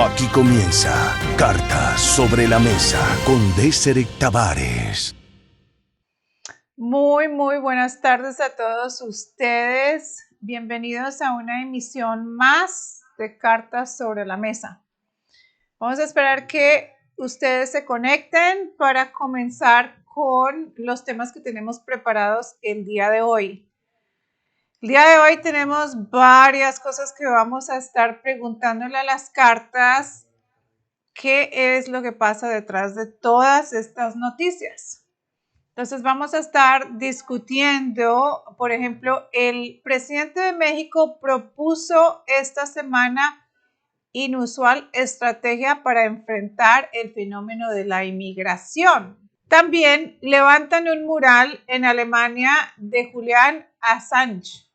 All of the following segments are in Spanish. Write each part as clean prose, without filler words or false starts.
Aquí comienza Cartas sobre la Mesa con Desiree Tavares. Muy buenas tardes a todos ustedes. Bienvenidos a una emisión más de Cartas sobre la Mesa. Vamos a esperar que ustedes se conecten para comenzar con los temas que tenemos preparados el día de hoy. El día de hoy tenemos varias cosas que vamos a estar preguntándole a las cartas. ¿Qué es lo que pasa detrás de todas estas noticias? Entonces vamos a estar discutiendo, por ejemplo, el presidente de México propuso esta semana inusual estrategia para enfrentar el fenómeno de la inmigración. También levantan un mural en Alemania de Julian Assange.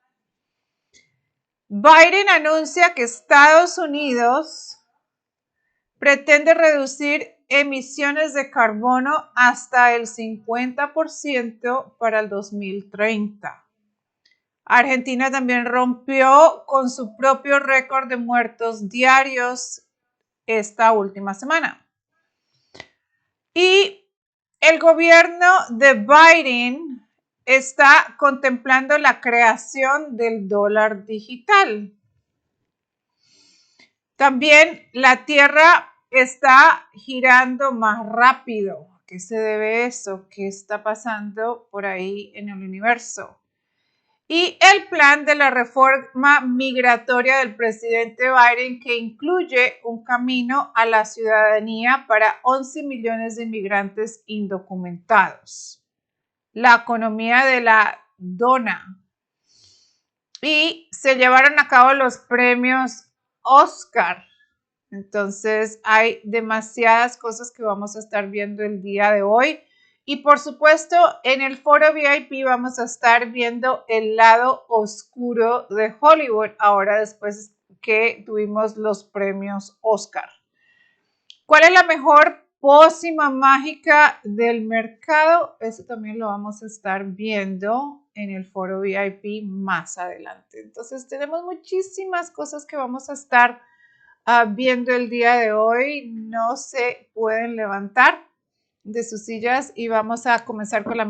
Biden anuncia que Estados Unidos pretende reducir emisiones de carbono hasta el 50% para el 2030. Argentina también rompió con su propio récord de muertos diarios esta última semana. Y el gobierno de Biden está contemplando la creación del dólar digital. También la Tierra está girando más rápido. ¿A qué se debe eso? ¿Qué está pasando por ahí en el universo? Y el plan de la reforma migratoria del presidente Biden, que incluye un camino a la ciudadanía para 11 millones de inmigrantes indocumentados. La economía de la dona. Y se llevaron a cabo los premios Oscar. Entonces hay demasiadas cosas que vamos a estar viendo el día de hoy. Y por supuesto, en el foro VIP vamos a estar viendo el lado oscuro de Hollywood, ahora después que tuvimos los premios Oscar. ¿Cuál es la mejor pócima mágica del mercado? Eso también lo vamos a estar viendo en el foro VIP más adelante. Entonces tenemos muchísimas cosas que vamos a estar viendo el día de hoy. No se pueden levantar de sus sillas y vamos a comenzar con la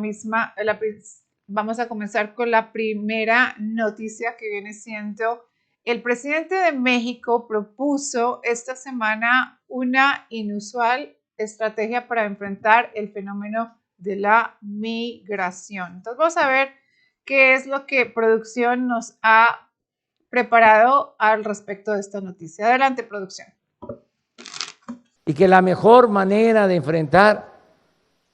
primera noticia, que viene siendo: el presidente de México propuso esta semana una inusual estrategia para enfrentar el fenómeno de la migración. Entonces vamos a ver qué es lo que producción nos ha preparado al respecto de esta noticia. Adelante, producción. Y que la mejor manera de enfrentar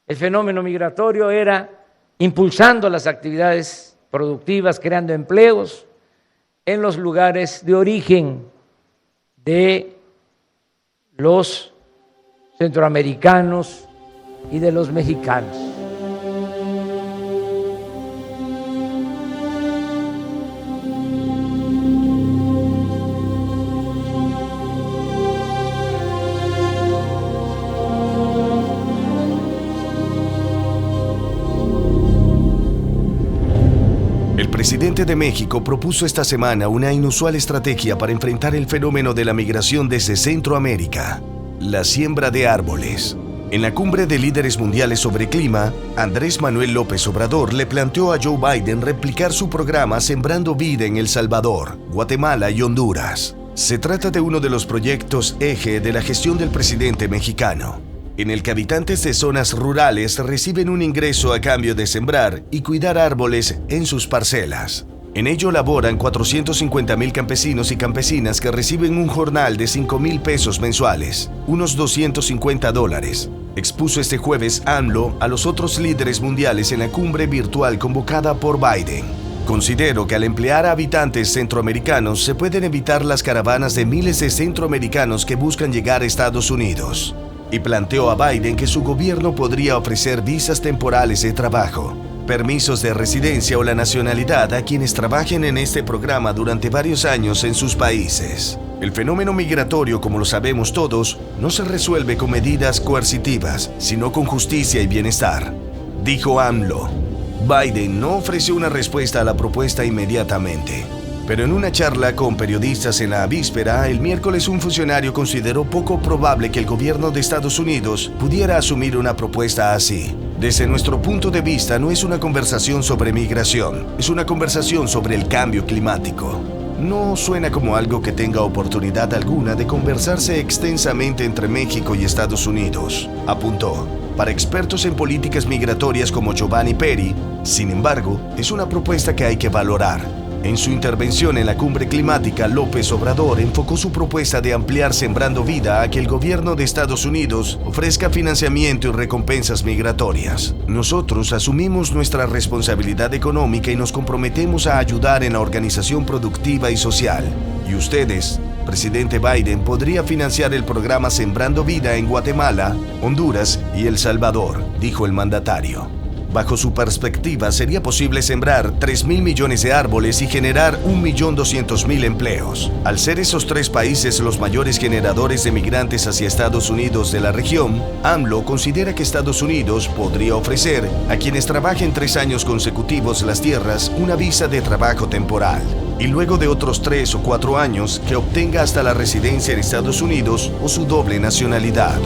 el fenómeno migratorio era impulsando las actividades productivas, creando empleos en los lugares de origen de los centroamericanos y de los mexicanos. El presidente de México propuso esta semana una inusual estrategia para enfrentar el fenómeno de la migración desde Centroamérica: la siembra de árboles. En la cumbre de líderes mundiales sobre clima, Andrés Manuel López Obrador le planteó a Joe Biden replicar su programa Sembrando Vida en El Salvador, Guatemala y Honduras. Se trata de uno de los proyectos eje de la gestión del presidente mexicano, en el que habitantes de zonas rurales reciben un ingreso a cambio de sembrar y cuidar árboles en sus parcelas. En ello laboran 450,000 campesinos y campesinas que reciben un jornal de 5,000 pesos mensuales, unos $250, expuso este jueves AMLO a los otros líderes mundiales en la cumbre virtual convocada por Biden. Considero que al emplear a habitantes centroamericanos se pueden evitar las caravanas de miles de centroamericanos que buscan llegar a Estados Unidos. Y planteó a Biden que su gobierno podría ofrecer visas temporales de trabajo, permisos de residencia o la nacionalidad a quienes trabajen en este programa durante varios años en sus países. El fenómeno migratorio, como lo sabemos todos, no se resuelve con medidas coercitivas, sino con justicia y bienestar, dijo AMLO. Biden no ofreció una respuesta a la propuesta inmediatamente. Pero en una charla con periodistas en la víspera, el miércoles un funcionario consideró poco probable que el gobierno de Estados Unidos pudiera asumir una propuesta así. Desde nuestro punto de vista, no es una conversación sobre migración, es una conversación sobre el cambio climático. No suena como algo que tenga oportunidad alguna de conversarse extensamente entre México y Estados Unidos, apuntó. Para expertos en políticas migratorias como Giovanni Peri, sin embargo, es una propuesta que hay que valorar. En su intervención en la cumbre climática, López Obrador enfocó su propuesta de ampliar Sembrando Vida a que el gobierno de Estados Unidos ofrezca financiamiento y recompensas migratorias. Nosotros asumimos nuestra responsabilidad económica y nos comprometemos a ayudar en la organización productiva y social. Y ustedes, presidente Biden, podría financiar el programa Sembrando Vida en Guatemala, Honduras y El Salvador, dijo el mandatario. Bajo su perspectiva, sería posible sembrar 3.000 millones de árboles y generar 1.200.000 empleos. Al ser esos tres países los mayores generadores de migrantes hacia Estados Unidos de la región, AMLO considera que Estados Unidos podría ofrecer a quienes trabajen 3 años consecutivos las tierras una visa de trabajo temporal. Y luego de otros 3 o 4 años, que obtenga hasta la residencia en Estados Unidos o su doble nacionalidad.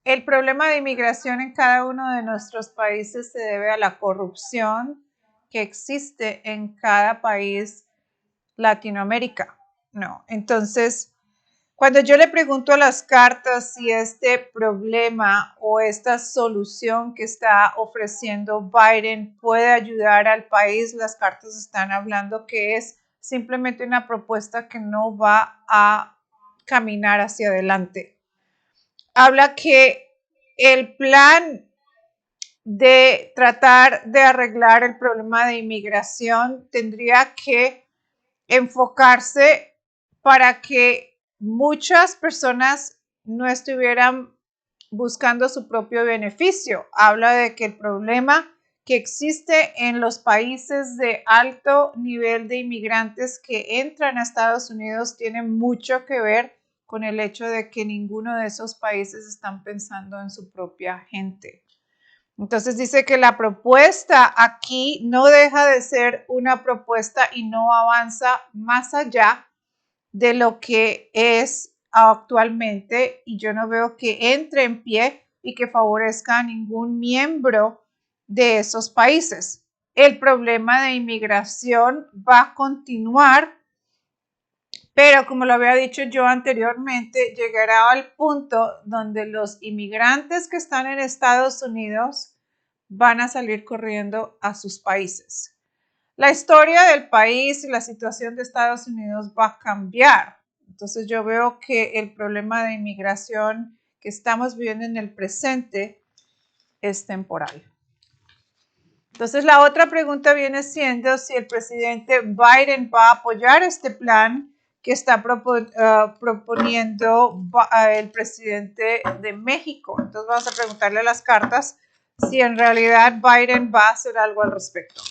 El problema de inmigración en cada uno de nuestros países se debe a la corrupción que existe en cada país Latinoamérica. No, entonces, cuando yo le pregunto a las cartas si este problema o esta solución que está ofreciendo Biden puede ayudar al país, las cartas están hablando que es simplemente una propuesta que no va a caminar hacia adelante. Habla que el plan de tratar de arreglar el problema de inmigración tendría que enfocarse para que muchas personas no estuvieran buscando su propio beneficio. Habla de que el problema que existe en los países de alto nivel de inmigrantes que entran a Estados Unidos tiene mucho que ver con el hecho de que ninguno de esos países están pensando en su propia gente. Entonces dice que la propuesta aquí no deja de ser una propuesta y no avanza más allá de lo que es actualmente, y yo no veo que entre en pie y que favorezca a ningún miembro de esos países. El problema de inmigración va a continuar, pero como lo había dicho yo anteriormente, llegará al punto donde los inmigrantes que están en Estados Unidos van a salir corriendo a sus países. La historia del país y la situación de Estados Unidos va a cambiar. Entonces yo veo que el problema de inmigración que estamos viviendo en el presente es temporal. Entonces la otra pregunta viene siendo si el presidente Biden va a apoyar este plan que está proponiendo el presidente de México. Entonces vamos a preguntarle a las cartas si en realidad Biden va a hacer algo al respecto.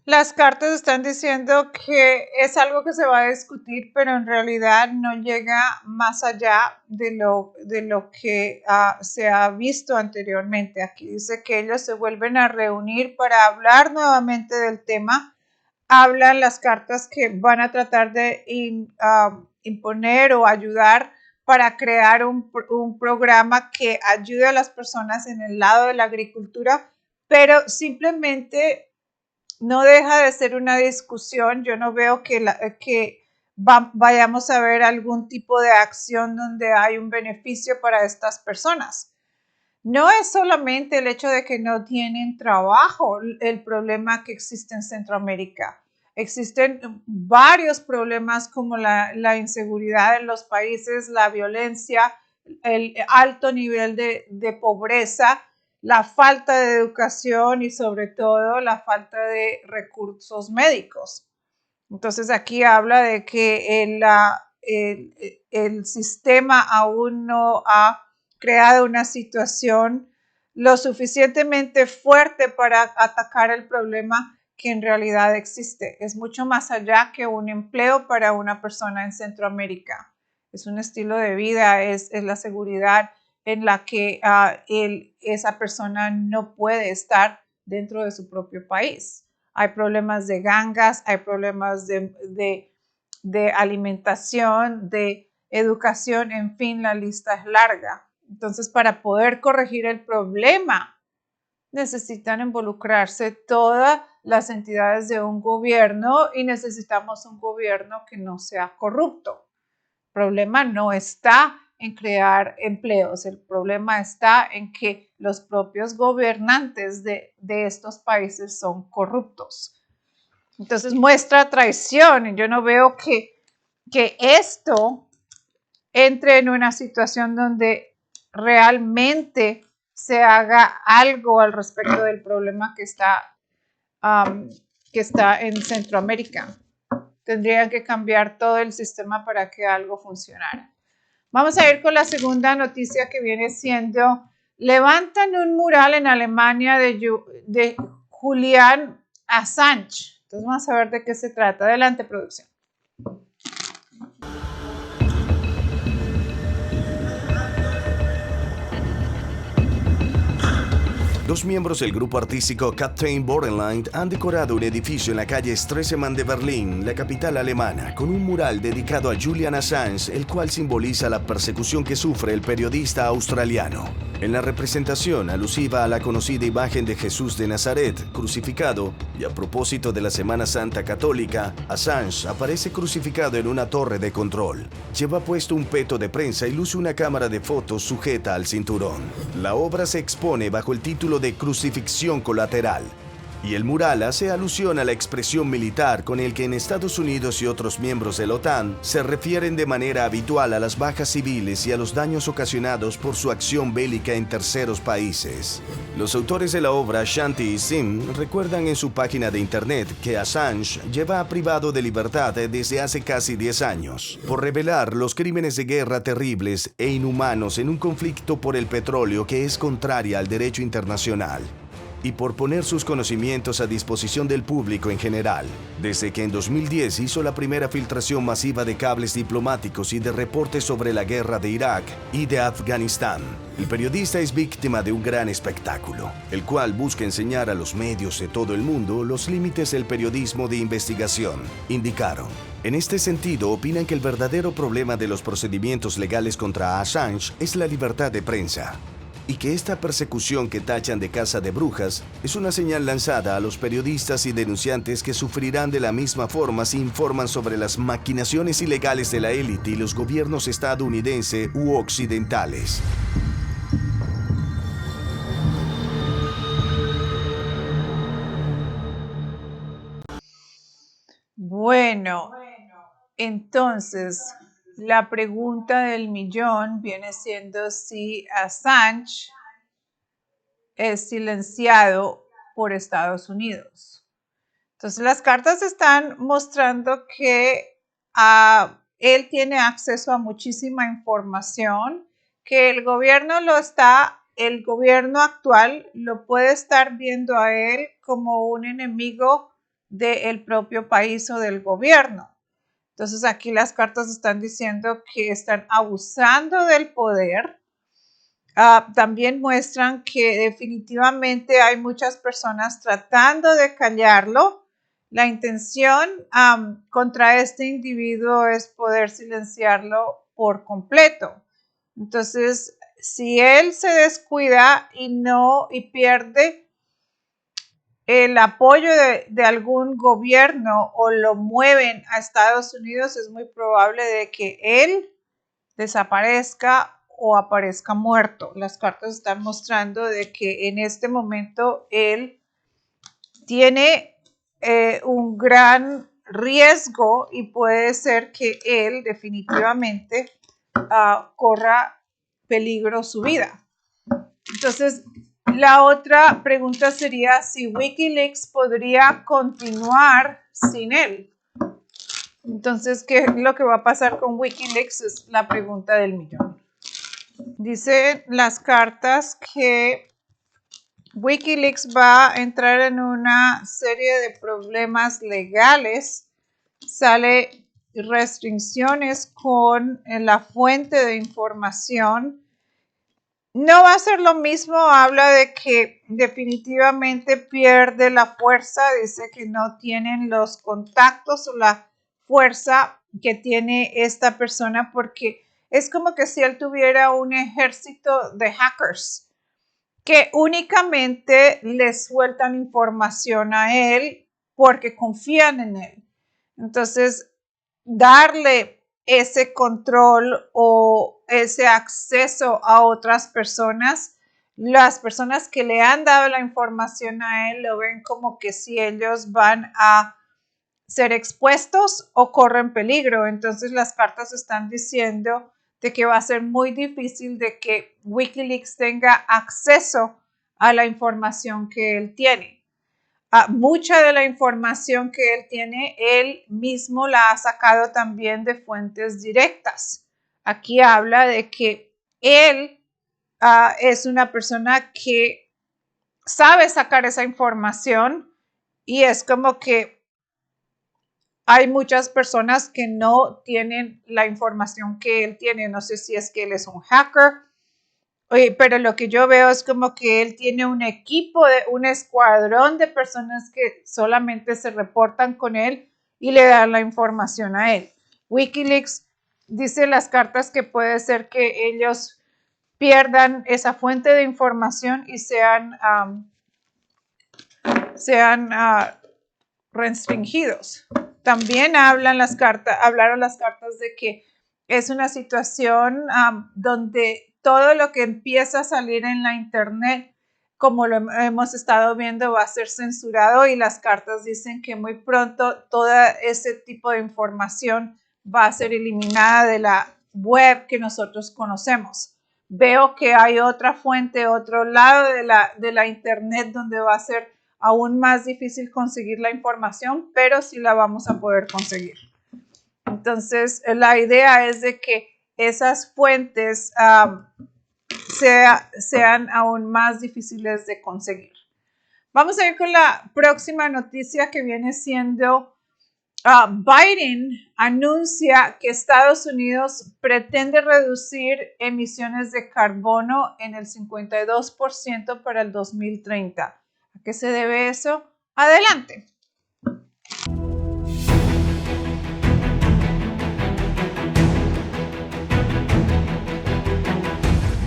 Las cartas están diciendo que es algo que se va a discutir, pero en realidad no llega más allá de lo que se ha visto anteriormente. Aquí dice que ellos se vuelven a reunir para hablar nuevamente del tema. Hablan las cartas que van a tratar de imponer o ayudar para crear un programa que ayude a las personas en el lado de la agricultura, pero simplemente no deja de ser una discusión. Yo no veo que vayamos a ver algún tipo de acción donde hay un beneficio para estas personas. No es solamente el hecho de que no tienen trabajo el problema que existe en Centroamérica. Existen varios problemas como la inseguridad en los países, la violencia, el alto nivel de pobreza, la falta de educación y sobre todo la falta de recursos médicos. Entonces aquí habla de que el sistema aún no ha creado una situación lo suficientemente fuerte para atacar el problema que en realidad existe. Es mucho más allá que un empleo para una persona en Centroamérica. Es un estilo de vida, es la seguridad en la que esa persona no puede estar dentro de su propio país. Hay problemas de gangas, hay problemas de alimentación, de educación, en fin, la lista es larga. Entonces, para poder corregir el problema, necesitan involucrarse todas las entidades de un gobierno y necesitamos un gobierno que no sea corrupto. El problema no está en crear empleos, el problema está en que los propios gobernantes de estos países son corruptos. Entonces muestra traición y yo no veo que esto entre en una situación donde realmente se haga algo al respecto del problema que está en Centroamérica. Tendrían que cambiar todo el sistema para que algo funcionara. Vamos a ir con la segunda noticia que viene siendo: levantan un mural en Alemania de Julian Assange. Entonces vamos a ver de qué se trata. Adelante, producción. Dos miembros del grupo artístico Captain Borderline han decorado un edificio en la calle Stresemann de Berlín, la capital alemana, con un mural dedicado a Julian Assange, el cual simboliza la persecución que sufre el periodista australiano. En la representación alusiva a la conocida imagen de Jesús de Nazaret crucificado, y a propósito de la Semana Santa Católica, Assange aparece crucificado en una torre de control. Lleva puesto un peto de prensa y luce una cámara de fotos sujeta al cinturón. La obra se expone bajo el título de Crucifixión Colateral, y el mural hace alusión a la expresión militar con el que en Estados Unidos y otros miembros de la OTAN se refieren de manera habitual a las bajas civiles y a los daños ocasionados por su acción bélica en terceros países. Los autores de la obra, Shanti y Sim, recuerdan en su página de internet que Assange lleva privado de libertad desde hace casi 10 años por revelar los crímenes de guerra terribles e inhumanos en un conflicto por el petróleo que es contraria al derecho internacional, y por poner sus conocimientos a disposición del público en general, desde que en 2010 hizo la primera filtración masiva de cables diplomáticos y de reportes sobre la guerra de Irak y de Afganistán. El periodista es víctima de un gran espectáculo, el cual busca enseñar a los medios de todo el mundo los límites del periodismo de investigación, indicaron. En este sentido, opinan que el verdadero problema de los procedimientos legales contra Assange es la libertad de prensa, y que esta persecución que tachan de caza de brujas es una señal lanzada a los periodistas y denunciantes que sufrirán de la misma forma si informan sobre las maquinaciones ilegales de la élite y los gobiernos estadounidenses u occidentales. Bueno, entonces la pregunta del millón viene siendo si Assange es silenciado por Estados Unidos. Entonces las cartas están mostrando que él tiene acceso a muchísima información, que el gobierno actual lo puede estar viendo a él como un enemigo del propio país o del gobierno. Entonces aquí las cartas están diciendo que están abusando del poder. También muestran que definitivamente hay muchas personas tratando de callarlo. La intención contra este individuo es poder silenciarlo por completo. Entonces, si él se descuida y pierde el apoyo de algún gobierno o lo mueven a Estados Unidos, es muy probable de que él desaparezca o aparezca muerto. Las cartas están mostrando de que en este momento él tiene un gran riesgo y puede ser que él definitivamente corra peligro su vida. Entonces, la otra pregunta sería si WikiLeaks podría continuar sin él. Entonces, ¿qué es lo que va a pasar con WikiLeaks? Es la pregunta del millón. Dicen las cartas que WikiLeaks va a entrar en una serie de problemas legales. Sale restricciones con la fuente de información. No va a ser lo mismo, habla de que definitivamente pierde la fuerza, dice que no tienen los contactos o la fuerza que tiene esta persona porque es como que si él tuviera un ejército de hackers que únicamente le sueltan información a él porque confían en él. Entonces, darle ese control o ese acceso a otras personas, las personas que le han dado la información a él lo ven como que si ellos van a ser expuestos o corren peligro. Entonces las cartas están diciendo de que va a ser muy difícil de que WikiLeaks tenga acceso a la información que él tiene. Mucha de la información que él tiene, él mismo la ha sacado también de fuentes directas. Aquí habla de que él es una persona que sabe sacar esa información y es como que hay muchas personas que no tienen la información que él tiene. No sé si es que él es un hacker. Pero lo que yo veo es como que él tiene un equipo, un escuadrón de personas que solamente se reportan con él y le dan la información a él. WikiLeaks dice las cartas que puede ser que ellos pierdan esa fuente de información y sean restringidos. También hablaron las cartas de que es una situación donde todo lo que empieza a salir en la internet, como lo hemos estado viendo, va a ser censurado y las cartas dicen que muy pronto todo ese tipo de información va a ser eliminada de la web que nosotros conocemos. Veo que hay otra fuente, otro lado de la internet donde va a ser aún más difícil conseguir la información, pero sí la vamos a poder conseguir. Entonces, la idea es de que esas fuentes sean aún más difíciles de conseguir. Vamos a ir con la próxima noticia que viene siendo Biden anuncia que Estados Unidos pretende reducir emisiones de carbono en el 52% para el 2030. ¿A qué se debe eso? Adelante.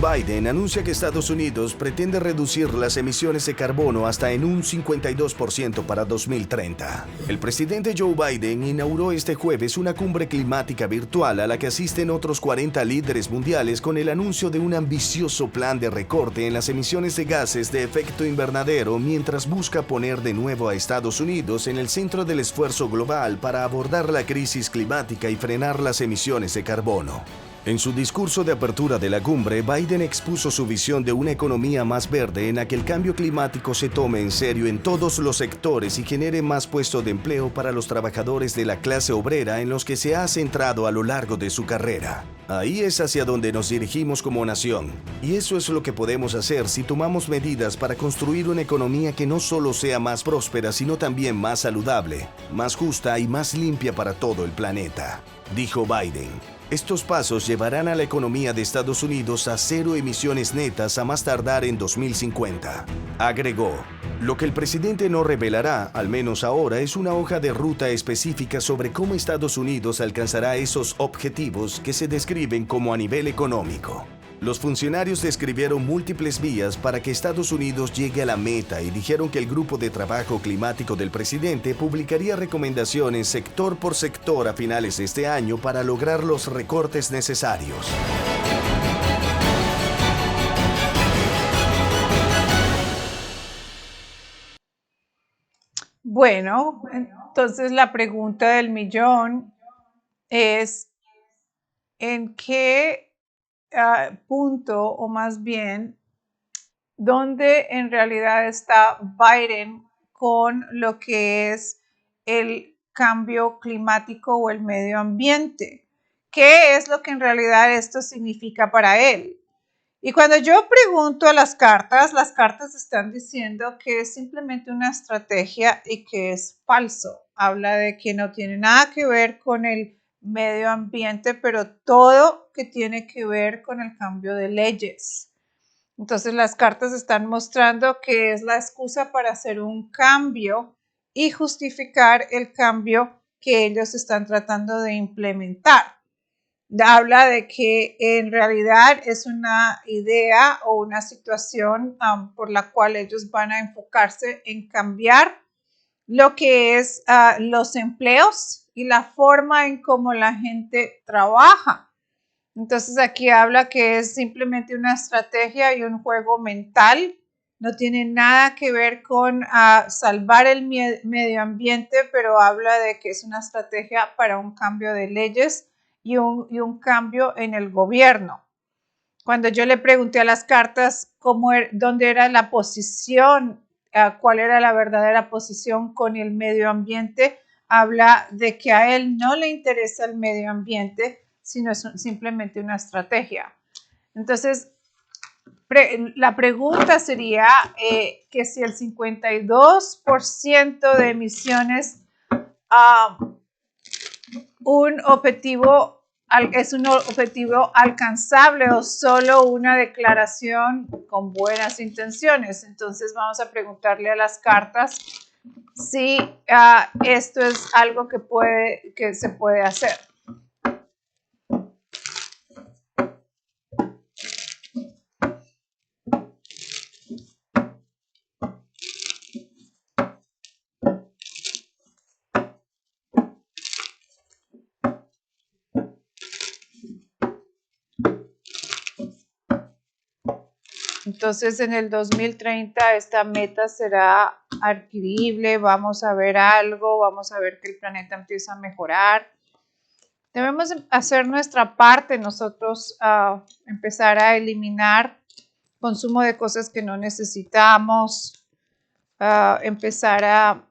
Biden anuncia que Estados Unidos pretende reducir las emisiones de carbono hasta en un 52% para 2030. El presidente Joe Biden inauguró este jueves una cumbre climática virtual a la que asisten otros 40 líderes mundiales con el anuncio de un ambicioso plan de recorte en las emisiones de gases de efecto invernadero mientras busca poner de nuevo a Estados Unidos en el centro del esfuerzo global para abordar la crisis climática y frenar las emisiones de carbono. En su discurso de apertura de la cumbre, Biden expuso su visión de una economía más verde en la que el cambio climático se tome en serio en todos los sectores y genere más puestos de empleo para los trabajadores de la clase obrera en los que se ha centrado a lo largo de su carrera. Ahí es hacia donde nos dirigimos como nación, y eso es lo que podemos hacer si tomamos medidas para construir una economía que no solo sea más próspera, sino también más saludable, más justa y más limpia para todo el planeta, dijo Biden. Estos pasos llevarán a la economía de Estados Unidos a cero emisiones netas a más tardar en 2050. Agregó, Lo que el presidente no revelará, al menos ahora, es una hoja de ruta específica sobre cómo Estados Unidos alcanzará esos objetivos que se describen como a nivel económico. Los funcionarios describieron múltiples vías para que Estados Unidos llegue a la meta y dijeron que el grupo de trabajo climático del presidente publicaría recomendaciones sector por sector a finales de este año para lograr los recortes necesarios. Bueno, entonces la pregunta del millón es, ¿en qué punto, o más bien, dónde en realidad está Biden con lo que es el cambio climático o el medio ambiente? ¿Qué es lo que en realidad esto significa para él? Y cuando yo pregunto a las cartas están diciendo que es simplemente una estrategia y que es falso. Habla de que no tiene nada que ver con el medio ambiente, pero todo que tiene que ver con el cambio de leyes. Entonces las cartas están mostrando que es la excusa para hacer un cambio y justificar el cambio que ellos están tratando de implementar. Habla de que en realidad es una idea o una situación por la cual ellos van a enfocarse en cambiar lo que es los empleos y la forma en cómo la gente trabaja. Entonces aquí habla que es simplemente una estrategia y un juego mental. No tiene nada que ver con salvar el medio ambiente, pero habla de que es una estrategia para un cambio de leyes y un cambio en el gobierno. Cuando yo le pregunté a las cartas dónde era la posición, cuál era la verdadera posición con el medio ambiente, habla de que a él no le interesa el medio ambiente, sino es simplemente una estrategia. Entonces, la pregunta sería que si el 52% de emisiones es un objetivo alcanzable o solo una declaración con buenas intenciones. Entonces vamos a preguntarle a las cartas si esto es algo que se puede hacer. Entonces, en el 2030 esta meta será adquirible, vamos a ver algo, vamos a ver que el planeta empieza a mejorar. Debemos hacer nuestra parte nosotros, empezar a eliminar consumo de cosas que no necesitamos, empezar a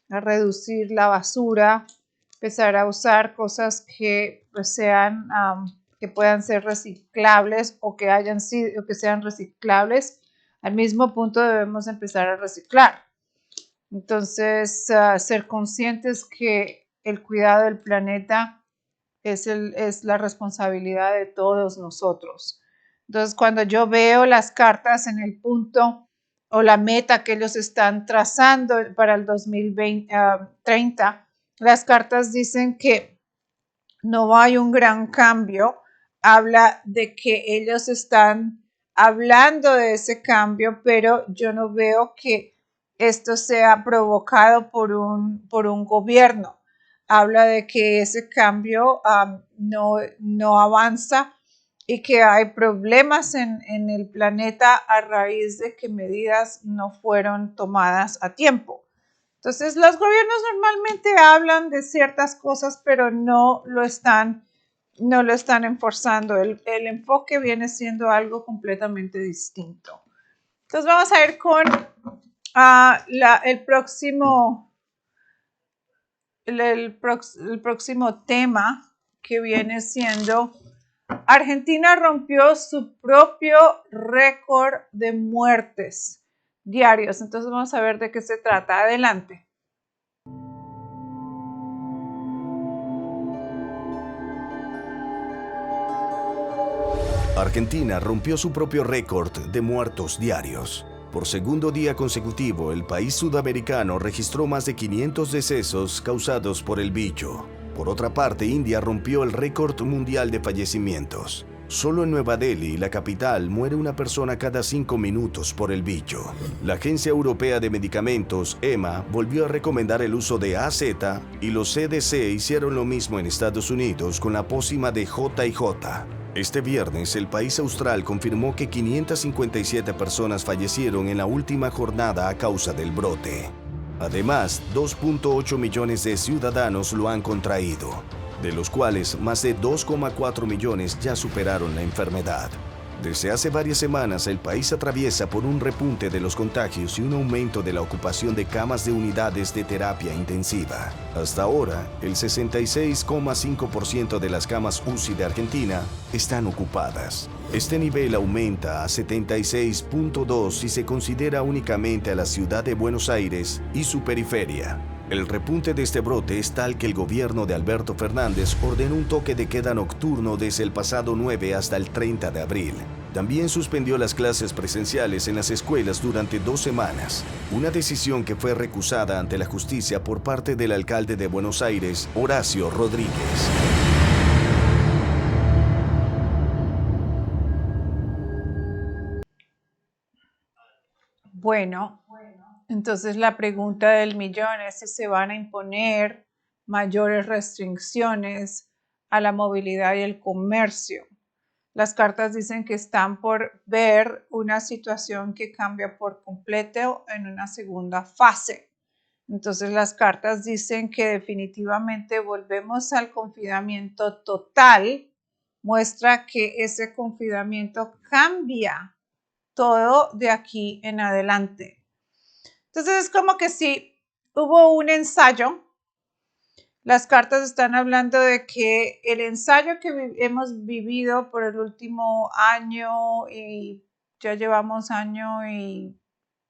reducir la basura, empezar a usar cosas que sean que puedan ser reciclables o que sean reciclables. Al mismo punto debemos empezar a reciclar. Entonces, ser conscientes que el cuidado del planeta es la responsabilidad de todos nosotros. Entonces, cuando yo veo las cartas en el punto o la meta que ellos están trazando para el 2030, las cartas dicen que no hay un gran cambio. Habla de que ellos están hablando de ese cambio, pero yo no veo que esto sea provocado por un gobierno. Habla de que ese cambio no avanza y que hay problemas en el planeta a raíz de que medidas no fueron tomadas a tiempo. Entonces, los gobiernos normalmente hablan de ciertas cosas, pero no lo están enforzando. El enfoque viene siendo algo completamente distinto. Entonces, vamos a ir con el próximo tema, que viene siendo: Argentina rompió su propio récord de muertes diarios. Entonces vamos a ver de qué se trata. Adelante. Argentina rompió su propio récord de muertos diarios. Por segundo día consecutivo, el país sudamericano registró más de 500 decesos causados por el bicho. Por otra parte, India rompió el récord mundial de fallecimientos. Solo en Nueva Delhi, la capital, muere una persona cada 5 minutos por el bicho. La Agencia Europea de Medicamentos, EMA, volvió a recomendar el uso de AZ y los CDC hicieron lo mismo en Estados Unidos con la pócima de J&J. Este viernes, el país austral confirmó que 557 personas fallecieron en la última jornada a causa del brote. Además, 2.8 millones de ciudadanos lo han contraído, de los cuales más de 2,4 millones ya superaron la enfermedad. Desde hace varias semanas, el país atraviesa por un repunte de los contagios y un aumento de la ocupación de camas de unidades de terapia intensiva. Hasta ahora, el 66,5% de las camas UCI de Argentina están ocupadas. Este nivel aumenta a 76,2% si se considera únicamente a la ciudad de Buenos Aires y su periferia. El repunte de este brote es tal que el gobierno de Alberto Fernández ordenó un toque de queda nocturno desde el pasado 9 hasta el 30 de abril. También suspendió las clases presenciales en las escuelas durante 2 semanas, una decisión que fue recusada ante la justicia por parte del alcalde de Buenos Aires, Horacio Rodríguez. Bueno, entonces la pregunta del millón es si se van a imponer mayores restricciones a la movilidad y el comercio. Las cartas dicen que están por ver una situación que cambia por completo en una segunda fase. Entonces las cartas dicen que definitivamente volvemos al confinamiento total. Muestra que ese confinamiento cambia todo de aquí en adelante. Entonces es como que si hubo un ensayo, las cartas están hablando de que el ensayo que hemos vivido por el último año y ya llevamos año y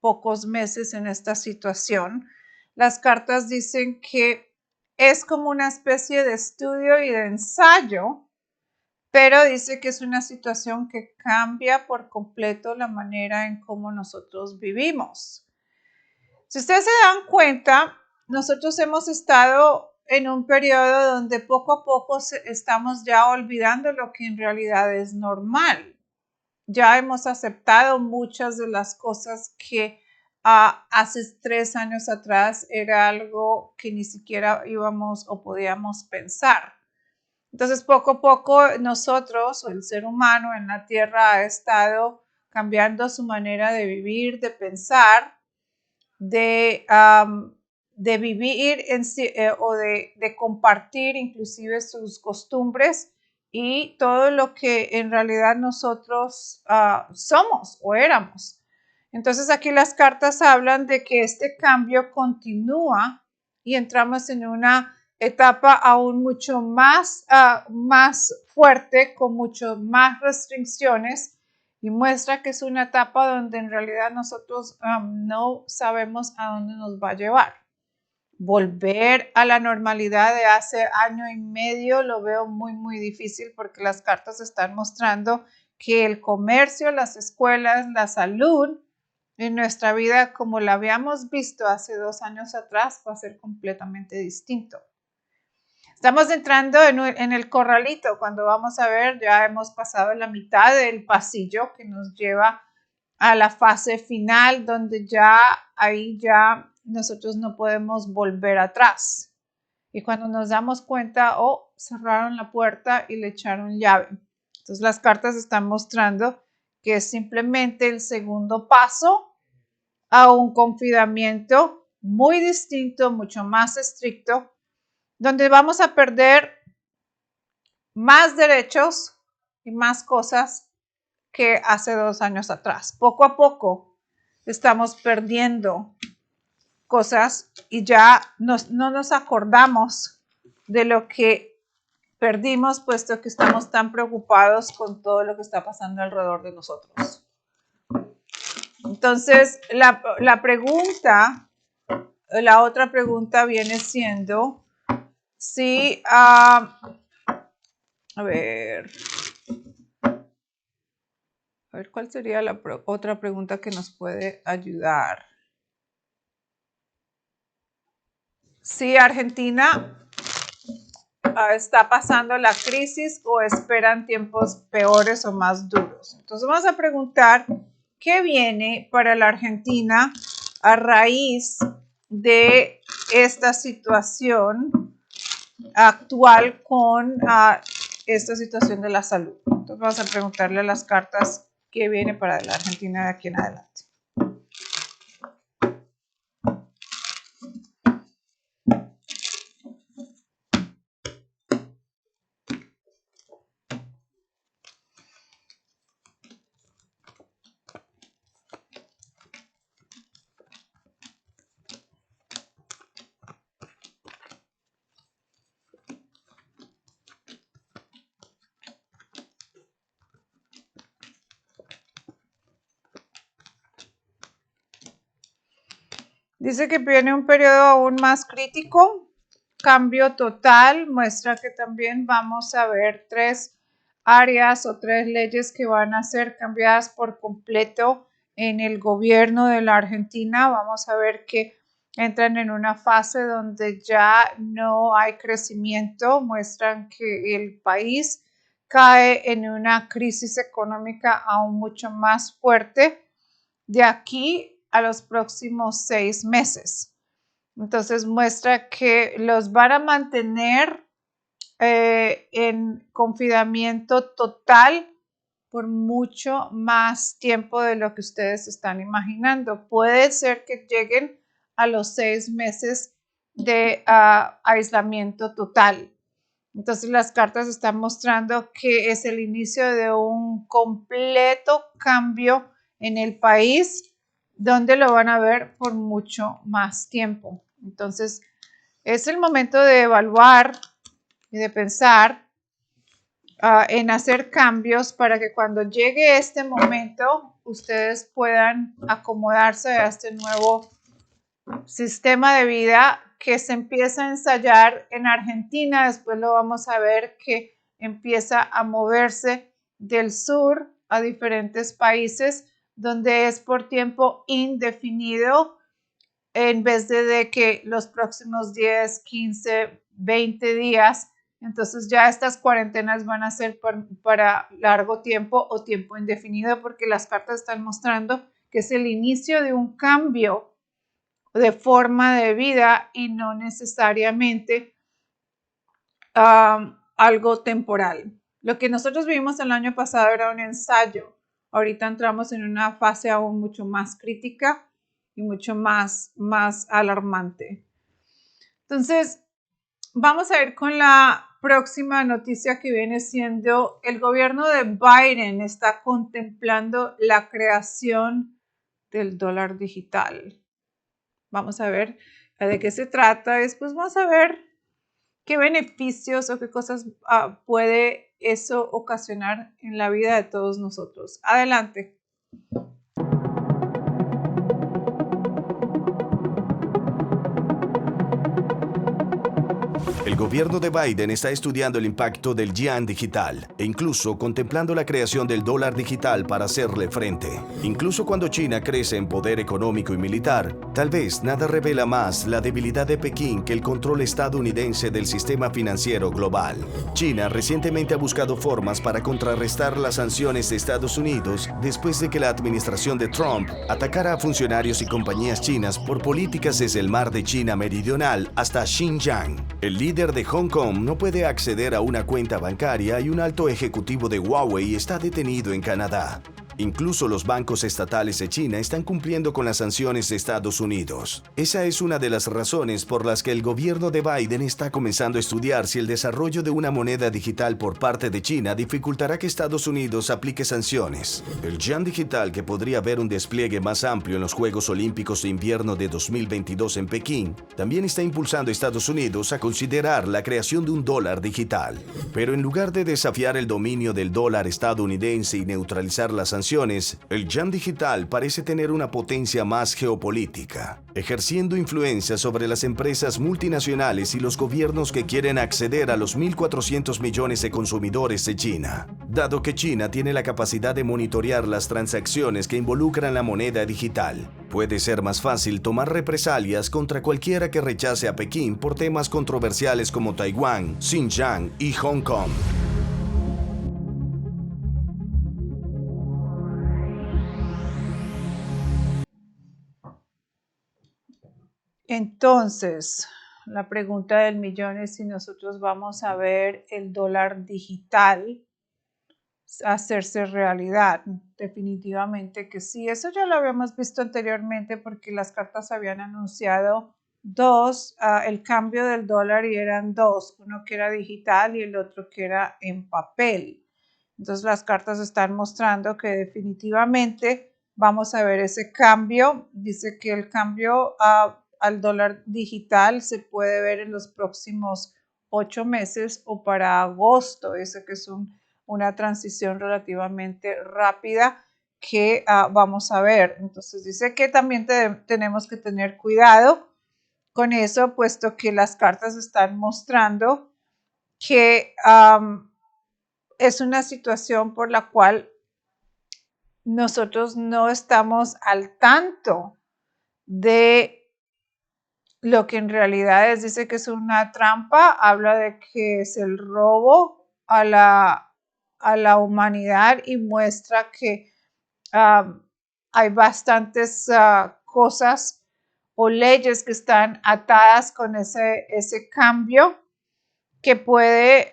pocos meses en esta situación, las cartas dicen que es como una especie de estudio y de ensayo, pero dice que es una situación que cambia por completo la manera en cómo nosotros vivimos. Si ustedes se dan cuenta, nosotros hemos estado en un periodo donde poco a poco estamos ya olvidando lo que en realidad es normal. Ya hemos aceptado muchas de las cosas que hace 3 años atrás era algo que ni siquiera íbamos o podíamos pensar. Entonces, poco a poco nosotros o el ser humano en la Tierra ha estado cambiando su manera de vivir, de pensar, de vivir o de compartir inclusive sus costumbres y todo lo que en realidad nosotros somos o éramos. Entonces aquí las cartas hablan de que este cambio continúa y entramos en una etapa aún mucho más fuerte, con mucho más restricciones, y muestra que es una etapa donde en realidad nosotros no sabemos a dónde nos va a llevar. Volver a la normalidad de hace año y medio lo veo muy, muy difícil porque las cartas están mostrando que el comercio, las escuelas, la salud en nuestra vida como la habíamos visto hace 2 años atrás va a ser completamente distinto. Estamos entrando en el corralito. Cuando vamos a ver, ya hemos pasado la mitad del pasillo que nos lleva a la fase final, donde ahí ya nosotros no podemos volver atrás. Y cuando nos damos cuenta, cerraron la puerta y le echaron llave. Entonces las cartas están mostrando que es simplemente el segundo paso a un confinamiento muy distinto, mucho más estricto, donde vamos a perder más derechos y más cosas que hace 2 años atrás. Poco a poco estamos perdiendo cosas y ya no nos acordamos de lo que perdimos, puesto que estamos tan preocupados con todo lo que está pasando alrededor de nosotros. Entonces, la otra pregunta viene siendo si, a ver, A ver, ¿cuál sería la otra pregunta que nos puede ayudar? Si Argentina está pasando la crisis o esperan tiempos peores o más duros. Entonces vamos a preguntar qué viene para la Argentina a raíz de esta situación actual con esta situación de la salud. Entonces vamos a preguntarle a las cartas qué viene para la Argentina de aquí en adelante. Dice que viene un periodo aún más crítico, cambio total, muestra que también vamos a ver 3 áreas o 3 leyes que van a ser cambiadas por completo en el gobierno de la Argentina. Vamos a ver que entran en una fase donde ya no hay crecimiento, muestran que el país cae en una crisis económica aún mucho más fuerte de aquí a los próximos 6 meses. Entonces muestra que los van a mantener en confinamiento total por mucho más tiempo de lo que ustedes están imaginando. Puede ser que lleguen a los 6 meses de aislamiento total. Entonces las cartas están mostrando que es el inicio de un completo cambio en el país, donde lo van a ver por mucho más tiempo. Entonces, es el momento de evaluar y de pensar en hacer cambios para que cuando llegue este momento, ustedes puedan acomodarse a este nuevo sistema de vida que se empieza a ensayar en Argentina. Después lo vamos a ver que empieza a moverse del sur a diferentes países, donde es por tiempo indefinido en vez de que los próximos 10, 15, 20 días. Entonces ya estas cuarentenas van a ser para largo tiempo o tiempo indefinido, porque las cartas están mostrando que es el inicio de un cambio de forma de vida y no necesariamente algo temporal. Lo que nosotros vimos el año pasado era un ensayo. Ahorita entramos en una fase aún mucho más crítica y mucho más alarmante. Entonces, vamos a ir con la próxima noticia, que viene siendo el gobierno de Biden está contemplando la creación del dólar digital. Vamos a ver de qué se trata. Después vamos a ver qué beneficios o qué cosas puede eso ocasionar en la vida de todos nosotros. Adelante. El gobierno de Biden está estudiando el impacto del yuan digital e incluso contemplando la creación del dólar digital para hacerle frente. Incluso cuando China crece en poder económico y militar, tal vez nada revela más la debilidad de Pekín que el control estadounidense del sistema financiero global. China recientemente ha buscado formas para contrarrestar las sanciones de Estados Unidos después de que la administración de Trump atacara a funcionarios y compañías chinas por políticas desde el mar de China Meridional hasta Xinjiang. El líder de Hong Kong no puede acceder a una cuenta bancaria y un alto ejecutivo de Huawei está detenido en Canadá. Incluso los bancos estatales de China están cumpliendo con las sanciones de Estados Unidos. Esa es una de las razones por las que el gobierno de Biden está comenzando a estudiar si el desarrollo de una moneda digital por parte de China dificultará que Estados Unidos aplique sanciones. El yuan digital, que podría ver un despliegue más amplio en los Juegos Olímpicos de Invierno de 2022 en Pekín, también está impulsando a Estados Unidos a considerar la creación de un dólar digital. Pero en lugar de desafiar el dominio del dólar estadounidense y neutralizar las sanciones, declaraciones, el yuan digital parece tener una potencia más geopolítica, ejerciendo influencia sobre las empresas multinacionales y los gobiernos que quieren acceder a los 1.400 millones de consumidores de China, dado que China tiene la capacidad de monitorear las transacciones que involucran la moneda digital. Puede ser más fácil tomar represalias contra cualquiera que rechace a Pekín por temas controversiales como Taiwán, Xinjiang y Hong Kong. Entonces, la pregunta del millón es si nosotros vamos a ver el dólar digital hacerse realidad. Definitivamente que sí. Eso ya lo habíamos visto anteriormente porque las cartas habían anunciado el cambio del dólar y eran dos, uno que era digital y el otro que era en papel. Entonces las cartas están mostrando que definitivamente vamos a ver ese cambio. Dice que el cambio al dólar digital se puede ver en los próximos 8 meses o para agosto. Dice que es una transición relativamente rápida que vamos a ver. Entonces dice que también tenemos que tener cuidado con eso, puesto que las cartas están mostrando que es una situación por la cual nosotros no estamos al tanto de lo que en realidad es. Dice que es una trampa, habla de que es el robo a la humanidad y muestra que hay bastantes cosas o leyes que están atadas con ese cambio que puede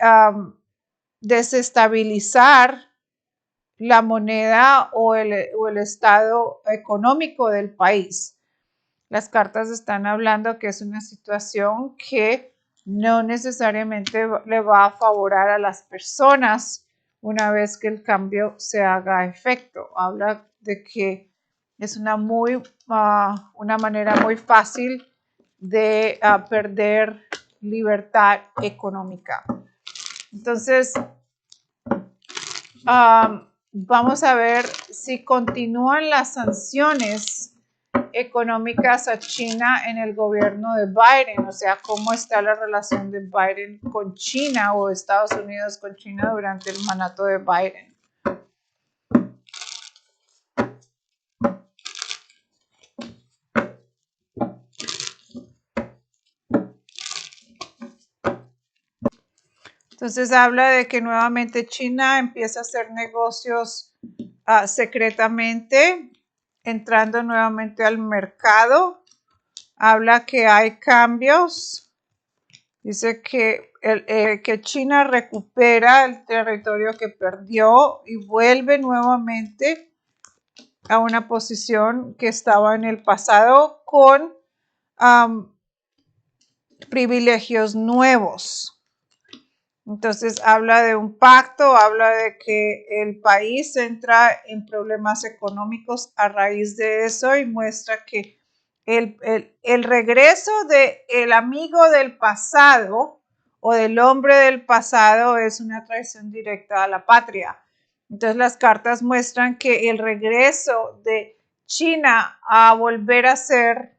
desestabilizar la moneda o el estado económico del país. Las cartas están hablando que es una situación que no necesariamente le va a favorar a las personas una vez que el cambio se haga efecto. Habla de que es una manera muy fácil de perder libertad económica. Entonces, vamos a ver si continúan las sanciones económicas a China en el gobierno de Biden, o sea, cómo está la relación de Biden con China o Estados Unidos con China durante el mandato de Biden. Entonces habla de que nuevamente China empieza a hacer negocios secretamente, entrando nuevamente al mercado. Habla que hay cambios. Dice que China recupera el territorio que perdió y vuelve nuevamente a una posición que estaba en el pasado con privilegios nuevos. Entonces habla de un pacto, habla de que el país entra en problemas económicos a raíz de eso y muestra que el regreso del amigo del pasado o del hombre del pasado es una traición directa a la patria. Entonces las cartas muestran que el regreso de China a volver a hacer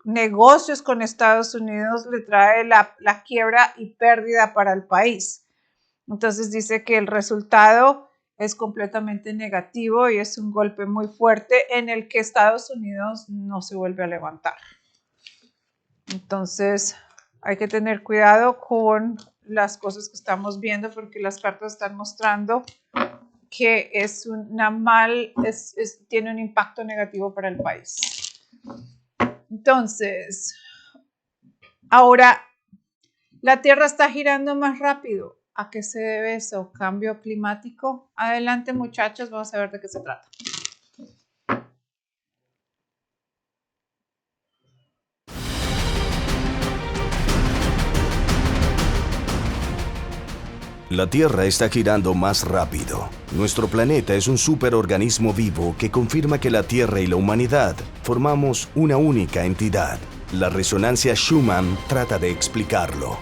negocios con Estados Unidos le trae la quiebra y pérdida para el país. Entonces dice que el resultado es completamente negativo y es un golpe muy fuerte en el que Estados Unidos no se vuelve a levantar. Entonces hay que tener cuidado con las cosas que estamos viendo porque las cartas están mostrando que tiene un impacto negativo para el país. Entonces, ahora la Tierra está girando más rápido. ¿A qué se debe eso? ¿Cambio climático? Adelante, muchachos, vamos a ver de qué se trata. La Tierra está girando más rápido. Nuestro planeta es un superorganismo vivo que confirma que la Tierra y la humanidad formamos una única entidad. La resonancia Schumann trata de explicarlo.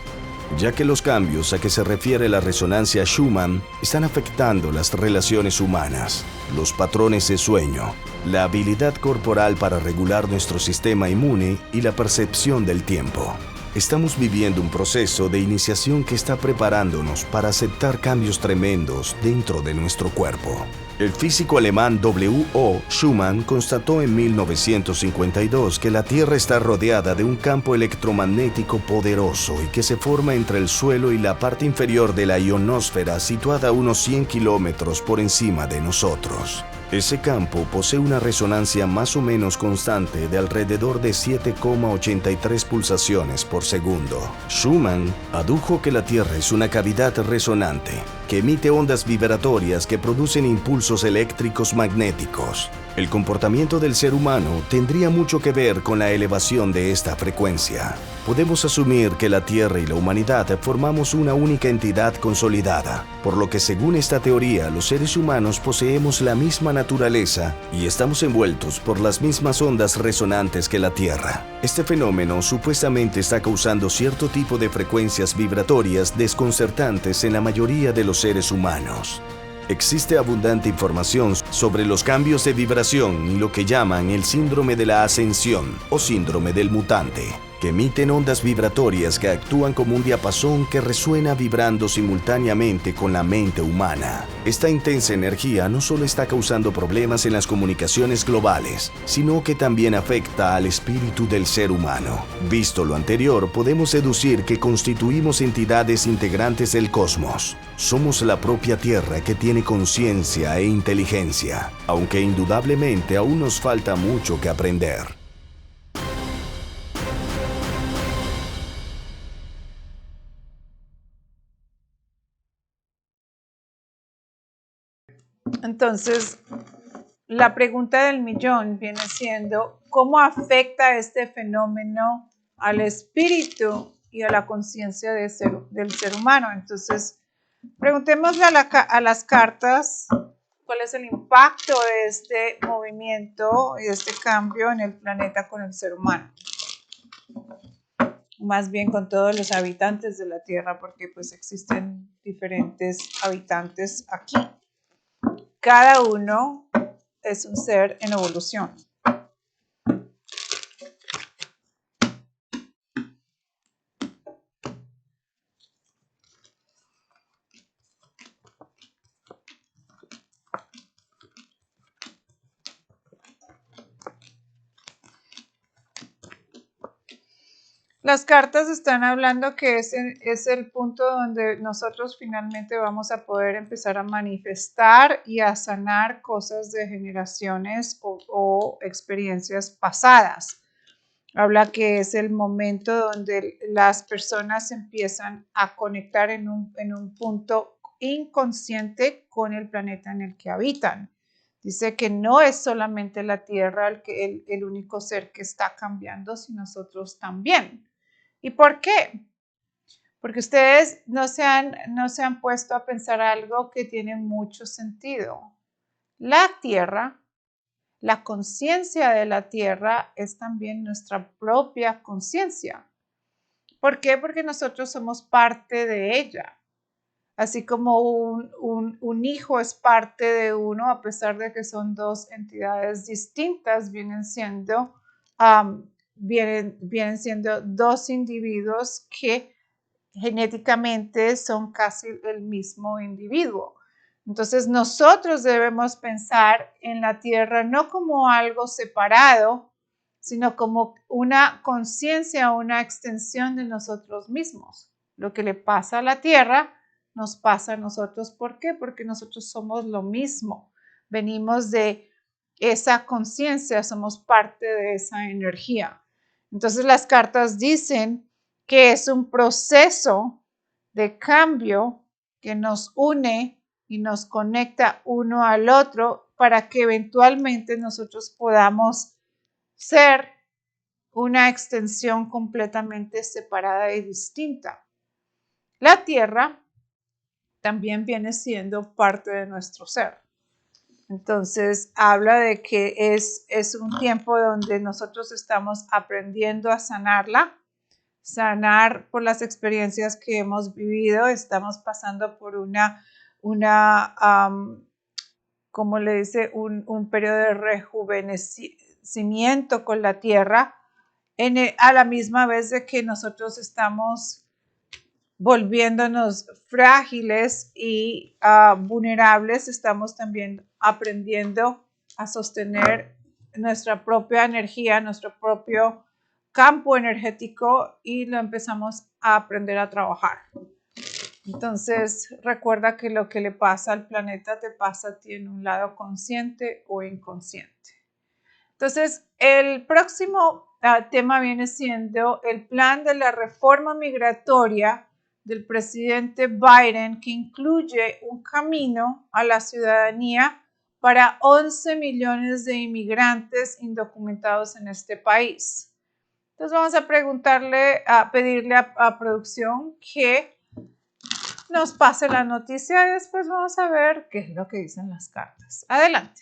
ya que los cambios a que se refiere la resonancia Schumann están afectando las relaciones humanas, los patrones de sueño, la habilidad corporal para regular nuestro sistema inmune y la percepción del tiempo. Estamos viviendo un proceso de iniciación que está preparándonos para aceptar cambios tremendos dentro de nuestro cuerpo. El físico alemán W.O. Schumann constató en 1952 que la Tierra está rodeada de un campo electromagnético poderoso y que se forma entre el suelo y la parte inferior de la ionosfera situada a unos 100 kilómetros por encima de nosotros. Ese campo posee una resonancia más o menos constante de alrededor de 7,83 pulsaciones por segundo. Schumann adujo que la Tierra es una cavidad resonante que emite ondas vibratorias que producen impulsos eléctricos magnéticos. El comportamiento del ser humano tendría mucho que ver con la elevación de esta frecuencia. Podemos asumir que la Tierra y la humanidad formamos una única entidad consolidada, por lo que según esta teoría los seres humanos poseemos la misma naturaleza y estamos envueltos por las mismas ondas resonantes que la Tierra. Este fenómeno supuestamente está causando cierto tipo de frecuencias vibratorias desconcertantes en la mayoría de los seres humanos. Existe abundante información sobre los cambios de vibración y lo que llaman el síndrome de la ascensión o síndrome del mutante, que emiten ondas vibratorias que actúan como un diapasón que resuena vibrando simultáneamente con la mente humana. Esta intensa energía no solo está causando problemas en las comunicaciones globales, sino que también afecta al espíritu del ser humano. Visto lo anterior, podemos deducir que constituimos entidades integrantes del cosmos. Somos la propia Tierra que tiene conciencia e inteligencia, aunque indudablemente aún nos falta mucho que aprender. Entonces, la pregunta del millón viene siendo, ¿cómo afecta este fenómeno al espíritu y a la conciencia del ser humano? Entonces, preguntémosle a las cartas cuál es el impacto de este movimiento y de este cambio en el planeta con el ser humano. Más bien con todos los habitantes de la Tierra, porque pues existen diferentes habitantes aquí. Cada uno es un ser en evolución. Las cartas están hablando que es el punto donde nosotros finalmente vamos a poder empezar a manifestar y a sanar cosas de generaciones o experiencias pasadas. Habla que es el momento donde las personas empiezan a conectar en un punto inconsciente con el planeta en el que habitan. Dice que no es solamente la Tierra el único ser que está cambiando, sino nosotros también. ¿Y por qué? Porque ustedes no se han puesto a pensar algo que tiene mucho sentido. La Tierra, la conciencia de la Tierra es también nuestra propia conciencia. ¿Por qué? Porque nosotros somos parte de ella. Así como un hijo es parte de uno, a pesar de que son dos entidades distintas, vienen siendo dos individuos que genéticamente son casi el mismo individuo. Entonces nosotros debemos pensar en la Tierra no como algo separado, sino como una conciencia, una extensión de nosotros mismos. Lo que le pasa a la Tierra nos pasa a nosotros. ¿Por qué? Porque nosotros somos lo mismo. Venimos de esa conciencia, somos parte de esa energía. Entonces las cartas dicen que es un proceso de cambio que nos une y nos conecta uno al otro para que eventualmente nosotros podamos ser una extensión completamente separada y distinta. La Tierra también viene siendo parte de nuestro ser. Entonces, habla de que es un tiempo donde nosotros estamos aprendiendo a sanarla, sanar por las experiencias que hemos vivido. Estamos pasando por como le dice, un periodo de rejuvenecimiento con la tierra, a la misma vez de que nosotros estamos volviéndonos frágiles y vulnerables, estamos también aprendiendo a sostener nuestra propia energía, nuestro propio campo energético, y lo empezamos a aprender a trabajar. Entonces, recuerda que lo que le pasa al planeta te pasa a ti en un lado consciente o inconsciente. Entonces, el próximo tema viene siendo el plan de la reforma migratoria del presidente Biden, que incluye un camino a la ciudadanía para 11 millones de inmigrantes indocumentados en este país. Entonces vamos a pedirle a producción que nos pase la noticia y después vamos a ver qué es lo que dicen las cartas. Adelante.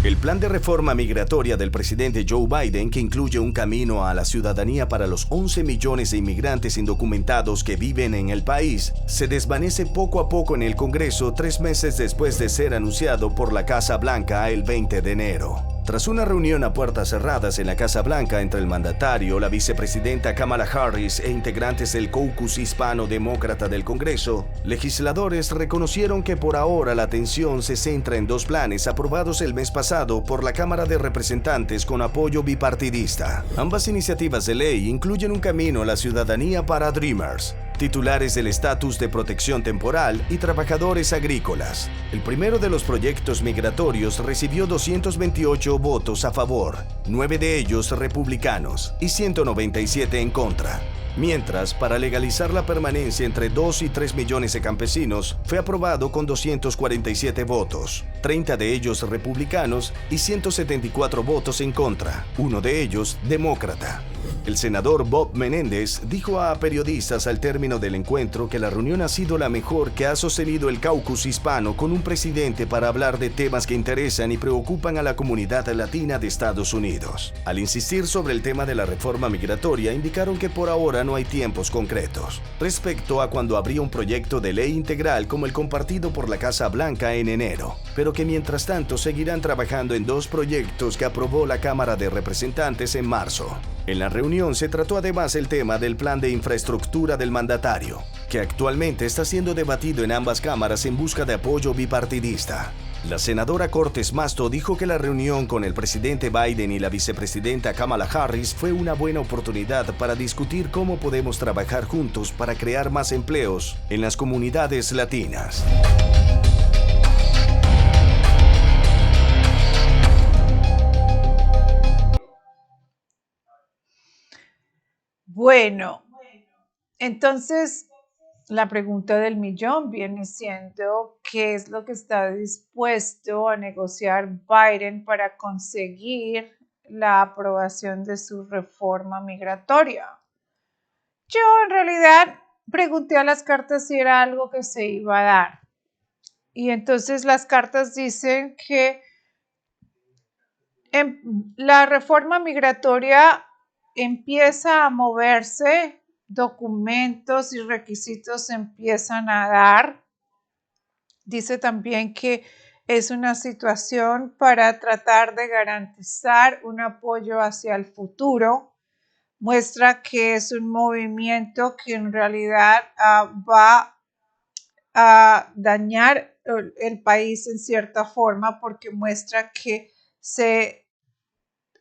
El plan de reforma migratoria del presidente Joe Biden, que incluye un camino a la ciudadanía para los 11 millones de inmigrantes indocumentados que viven en el país, se desvanece poco a poco en el Congreso 3 meses después de ser anunciado por la Casa Blanca el 20 de enero. Tras una reunión a puertas cerradas en la Casa Blanca entre el mandatario, la vicepresidenta Kamala Harris e integrantes del caucus hispano-demócrata del Congreso, legisladores reconocieron que por ahora la atención se centra en 2 planes aprobados el mes pasado por la Cámara de Representantes con apoyo bipartidista. Ambas iniciativas de ley incluyen un camino a la ciudadanía para Dreamers, titulares del estatus de protección temporal y trabajadores agrícolas. El primero de los proyectos migratorios recibió 228 votos a favor, 9 de ellos republicanos y 197 en contra. Mientras, para legalizar la permanencia entre 2 y 3 millones de campesinos, fue aprobado con 247 votos, 30 de ellos republicanos y 174 votos en contra, uno de ellos demócrata. El senador Bob Menéndez dijo a periodistas al término del encuentro que la reunión ha sido la mejor que ha sostenido el caucus hispano con un presidente para hablar de temas que interesan y preocupan a la comunidad latina de Estados Unidos. Al insistir sobre el tema de la reforma migratoria, indicaron que por ahora no hay tiempos concretos respecto a cuando habría un proyecto de ley integral como el compartido por la Casa Blanca en enero, pero que mientras tanto seguirán trabajando en 2 proyectos que aprobó la Cámara de Representantes en marzo. En la reunión se trató además el tema del plan de infraestructura del mandatario, que actualmente está siendo debatido en ambas cámaras en busca de apoyo bipartidista. La senadora Cortez Masto dijo que la reunión con el presidente Biden y la vicepresidenta Kamala Harris fue una buena oportunidad para discutir cómo podemos trabajar juntos para crear más empleos en las comunidades latinas. Bueno, entonces la pregunta del millón viene siendo ¿qué es lo que está dispuesto a negociar Biden para conseguir la aprobación de su reforma migratoria? Yo en realidad pregunté a las cartas si era algo que se iba a dar. Y entonces las cartas dicen que la reforma migratoria empieza a moverse, documentos y requisitos empiezan a dar. Dice también que es una situación para tratar de garantizar un apoyo hacia el futuro. Muestra que es un movimiento que en realidad va a dañar el país en cierta forma, porque muestra que se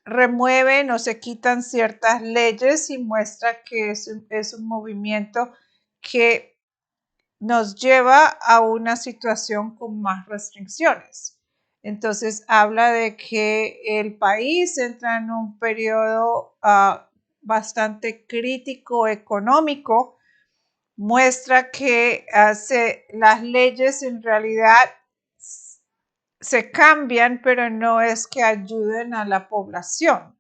remueven o se quitan ciertas leyes y muestra que es un movimiento que nos lleva a una situación con más restricciones. Entonces habla de que el país entra en un periodo bastante crítico económico. Muestra que las leyes en realidad se cambian, pero no es que ayuden a la población.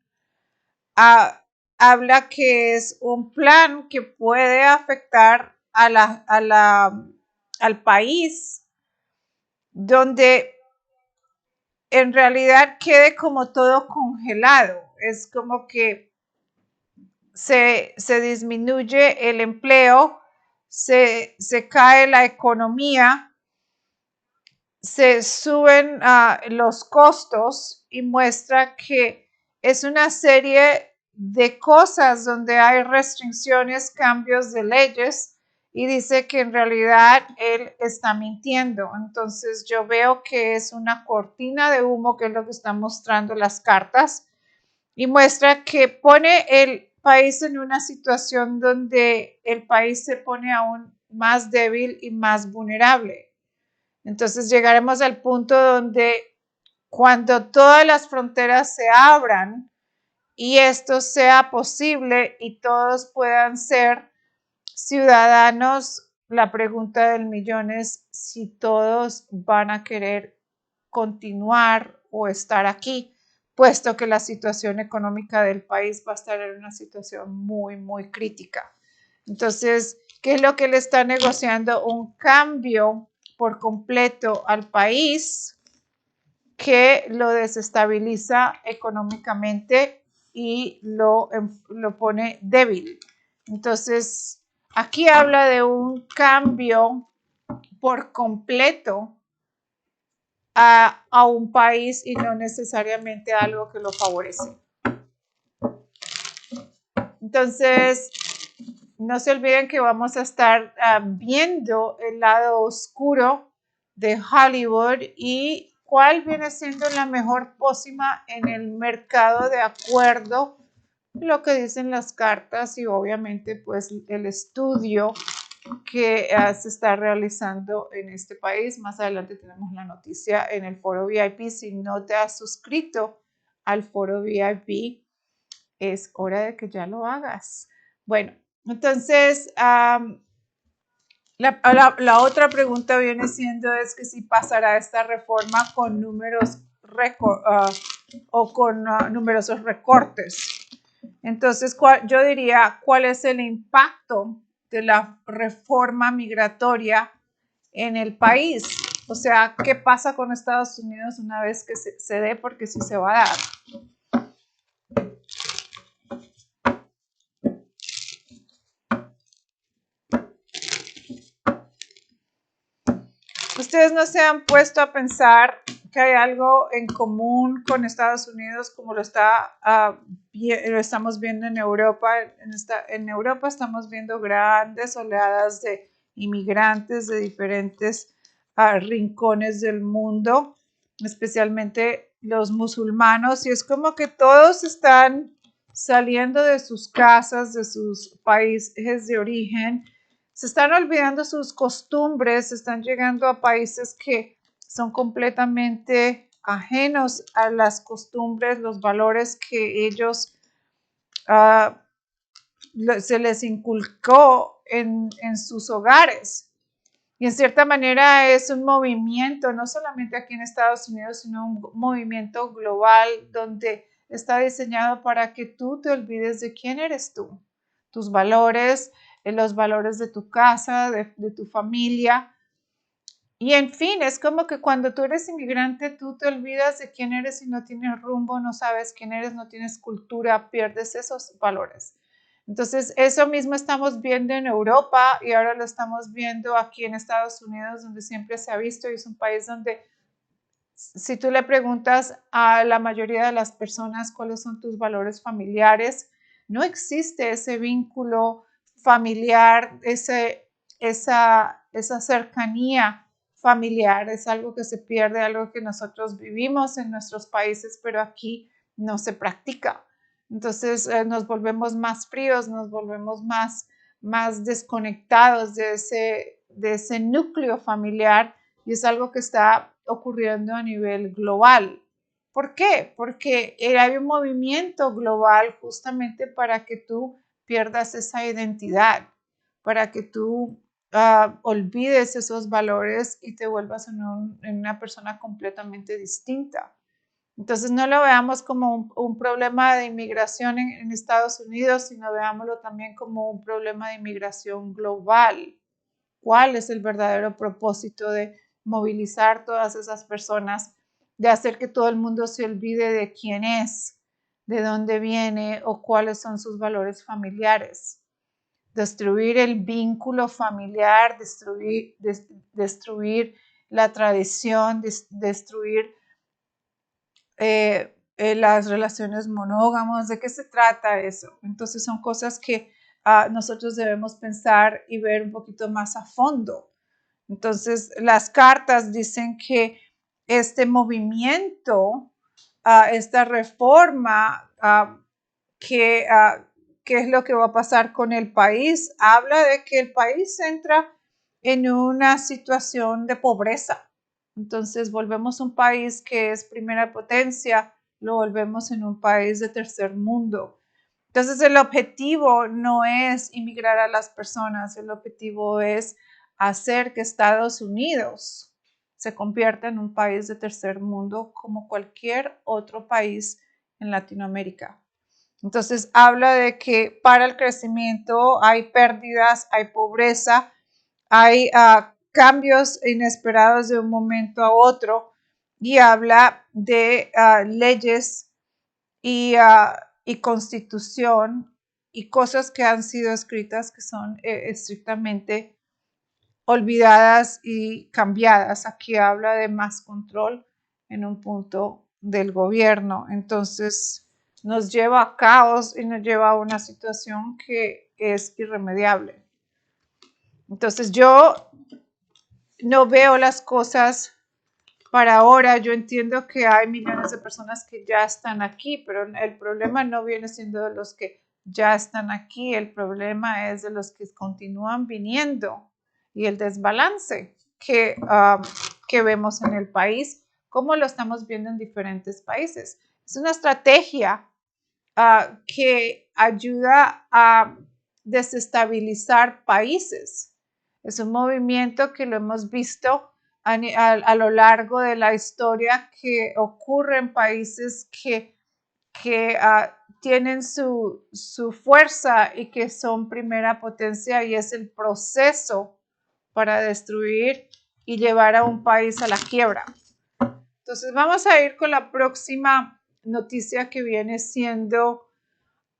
Habla que es un plan que puede afectar al país donde en realidad quede como todo congelado. Es como que se disminuye el empleo, se cae la economía, se suben los costos y muestra que es una serie de cosas donde hay restricciones, cambios de leyes y dice que en realidad él está mintiendo. Entonces yo veo que es una cortina de humo, que es lo que están mostrando las cartas, y muestra que pone el país en una situación donde el país se pone aún más débil y más vulnerable. Entonces llegaremos al punto donde cuando todas las fronteras se abran y esto sea posible y todos puedan ser ciudadanos, la pregunta del millón es si todos van a querer continuar o estar aquí, puesto que la situación económica del país va a estar en una situación muy, muy crítica. Entonces, ¿qué es lo que le está negociando? Un cambio por completo al país que lo desestabiliza económicamente y lo pone débil. Entonces, aquí habla de un cambio por completo a un país y no necesariamente algo que lo favorece. Entonces, no se olviden que vamos a estar viendo el lado oscuro de Hollywood y cuál viene siendo la mejor pócima en el mercado de acuerdo a lo que dicen las cartas y obviamente pues el estudio que se está realizando en este país. Más adelante tenemos la noticia en el foro VIP. Si no te has suscrito al foro VIP, es hora de que ya lo hagas. Bueno, entonces la otra pregunta viene siendo es que si pasará esta reforma con números o con numerosos recortes. Entonces, yo diría, ¿cuál es el impacto de la reforma migratoria en el país? O sea, ¿qué pasa con Estados Unidos una vez que se dé? Porque sí se va a dar. Ustedes no se han puesto a pensar que hay algo en común con Estados Unidos como lo estamos viendo en Europa. En Europa estamos viendo grandes oleadas de inmigrantes de diferentes rincones del mundo, especialmente los musulmanos, y es como que todos están saliendo de sus casas, de sus países de origen. Se están olvidando sus costumbres, están llegando a países que son completamente ajenos a las costumbres, los valores que ellos se les inculcó en sus hogares. Y en cierta manera es un movimiento, no solamente aquí en Estados Unidos, sino un movimiento global donde está diseñado para que tú te olvides de quién eres tú, tus valores, los valores de tu casa, de tu familia. Y en fin, es como que cuando tú eres inmigrante, tú te olvidas de quién eres y no tienes rumbo, no sabes quién eres, no tienes cultura, pierdes esos valores. Entonces, eso mismo estamos viendo en Europa y ahora lo estamos viendo aquí en Estados Unidos, donde siempre se ha visto y es un país donde si tú le preguntas a la mayoría de las personas cuáles son tus valores familiares, no existe ese vínculo familiar, esa cercanía familiar, es algo que se pierde, algo que nosotros vivimos en nuestros países, pero aquí no se practica. Entonces nos volvemos más fríos, nos volvemos más desconectados de ese núcleo familiar y es algo que está ocurriendo a nivel global. ¿Por qué? Porque hay un movimiento global justamente para que tú pierdas esa identidad, para que tú olvides esos valores y te vuelvas en una persona completamente distinta. Entonces no lo veamos como un problema de inmigración en Estados Unidos, sino veámoslo también como un problema de inmigración global. ¿Cuál es el verdadero propósito de movilizar todas esas personas, de hacer que todo el mundo se olvide de quién es, de dónde viene o cuáles son sus valores familiares. Destruir el vínculo familiar, destruir la tradición, destruir las relaciones monógamas. ¿De qué se trata eso? Entonces son cosas que nosotros debemos pensar y ver un poquito más a fondo. Entonces las cartas dicen que este movimiento, esta reforma, qué es lo que va a pasar con el país, habla de que el país entra en una situación de pobreza. Entonces volvemos un país que es primera potencia, lo volvemos en un país de tercer mundo. Entonces el objetivo no es inmigrar a las personas, el objetivo es hacer que Estados Unidos se convierta en un país de tercer mundo como cualquier otro país en Latinoamérica. Entonces habla de que para el crecimiento hay pérdidas, hay pobreza, hay cambios inesperados de un momento a otro, y habla de leyes y constitución y cosas que han sido escritas que son estrictamente olvidadas y cambiadas. Aquí habla de más control en un punto del gobierno. Entonces nos lleva a caos y nos lleva a una situación que es irremediable. Entonces yo no veo las cosas para ahora. Yo entiendo que hay millones de personas que ya están aquí, pero el problema no viene siendo de los que ya están aquí, el problema es de los que continúan viniendo y el desbalance que vemos en el país, como lo estamos viendo en diferentes países. Es una estrategia que ayuda a desestabilizar países. Es un movimiento que lo hemos visto a lo largo de la historia, que ocurre en países que tienen su fuerza y que son primera potencia, y es el proceso para destruir y llevar a un país a la quiebra. Entonces vamos a ir con la próxima noticia, que viene siendo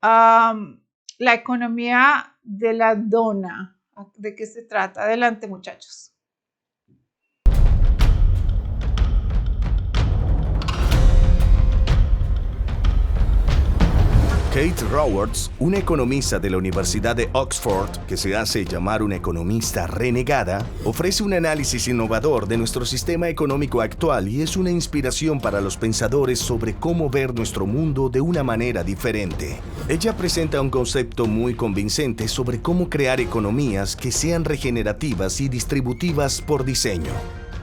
la economía de la dona. ¿De qué se trata? Adelante, muchachos. Kate Raworth, una economista de la Universidad de Oxford que se hace llamar una economista renegada, ofrece un análisis innovador de nuestro sistema económico actual y es una inspiración para los pensadores sobre cómo ver nuestro mundo de una manera diferente. Ella presenta un concepto muy convincente sobre cómo crear economías que sean regenerativas y distributivas por diseño.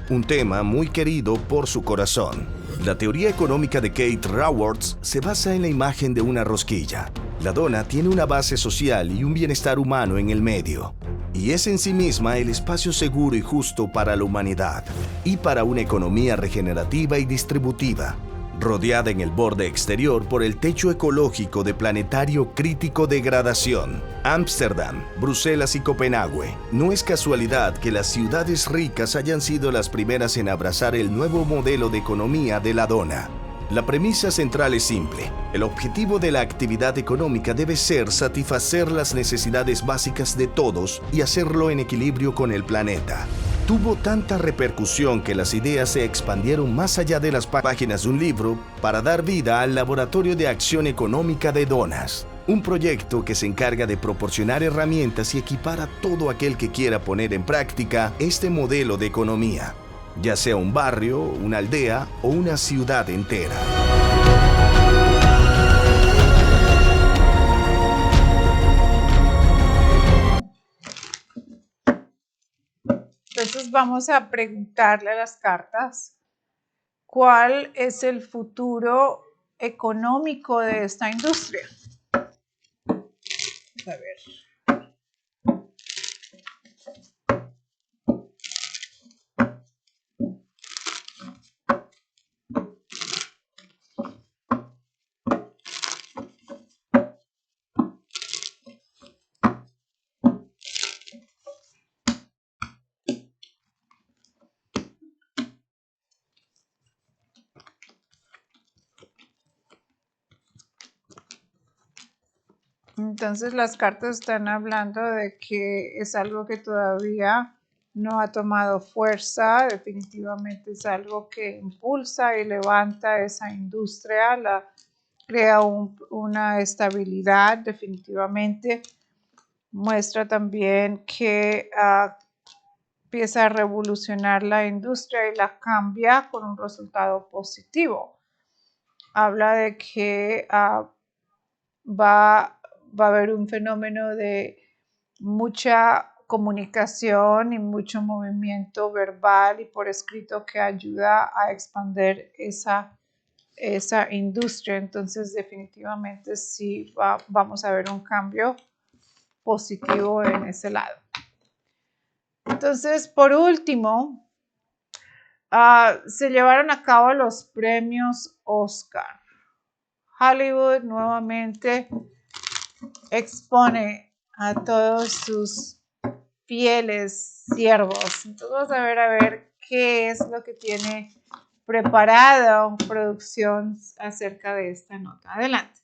Un tema muy querido por su corazón. La teoría económica de Kate Raworth se basa en la imagen de una rosquilla. La dona tiene una base social y un bienestar humano en el medio, y es en sí misma el espacio seguro y justo para la humanidad y para una economía regenerativa y distributiva, rodeada en el borde exterior por el techo ecológico de planetario crítico degradación. Ámsterdam, Bruselas y Copenhague. No es casualidad que las ciudades ricas hayan sido las primeras en abrazar el nuevo modelo de economía de la dona. La premisa central es simple. El objetivo de la actividad económica debe ser satisfacer las necesidades básicas de todos y hacerlo en equilibrio con el planeta. Tuvo tanta repercusión que las ideas se expandieron más allá de las páginas de un libro para dar vida al Laboratorio de Acción Económica de Donas, un proyecto que se encarga de proporcionar herramientas y equipar a todo aquel que quiera poner en práctica este modelo de economía, ya sea un barrio, una aldea o una ciudad entera. Entonces vamos a preguntarle a las cartas cuál es el futuro económico de esta industria. A ver. Entonces las cartas están hablando de que es algo que todavía no ha tomado fuerza, definitivamente es algo que impulsa y levanta esa industria, crea una estabilidad, definitivamente muestra también que empieza a revolucionar la industria y la cambia con un resultado positivo. Habla de que va a haber un fenómeno de mucha comunicación y mucho movimiento verbal y por escrito que ayuda a expandir esa industria. Entonces definitivamente sí vamos a ver un cambio positivo en ese lado. Entonces, por último, se llevaron a cabo los premios Oscar. Hollywood nuevamente expone a todos sus fieles siervos. Entonces vamos a ver qué es lo que tiene preparada producción acerca de esta nota. Adelante.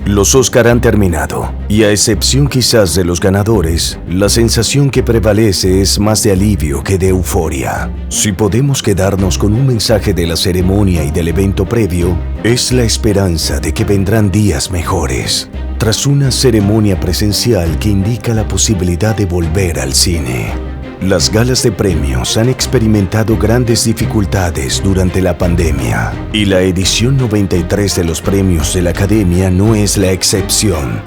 Los Oscar han terminado, y a excepción quizás de los ganadores, la sensación que prevalece es más de alivio que de euforia. Si podemos quedarnos con un mensaje de la ceremonia y del evento previo, es la esperanza de que vendrán días mejores, tras una ceremonia presencial que indica la posibilidad de volver al cine. Las galas de premios han experimentado grandes dificultades durante la pandemia, y la edición 93 de los premios de la Academia no es la excepción.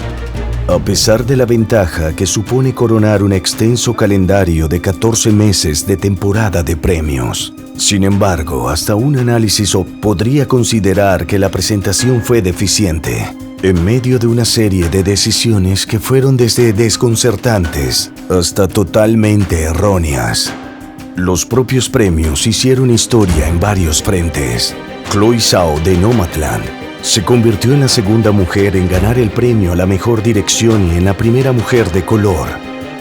A pesar de la ventaja que supone coronar un extenso calendario de 14 meses de temporada de premios, sin embargo, hasta un análisis podría considerar que la presentación fue deficiente, en medio de una serie de decisiones que fueron desde desconcertantes hasta totalmente erróneas. Los propios premios hicieron historia en varios frentes. Chloe Zhao de Nomadland se convirtió en la segunda mujer en ganar el premio a la mejor dirección y en la primera mujer de color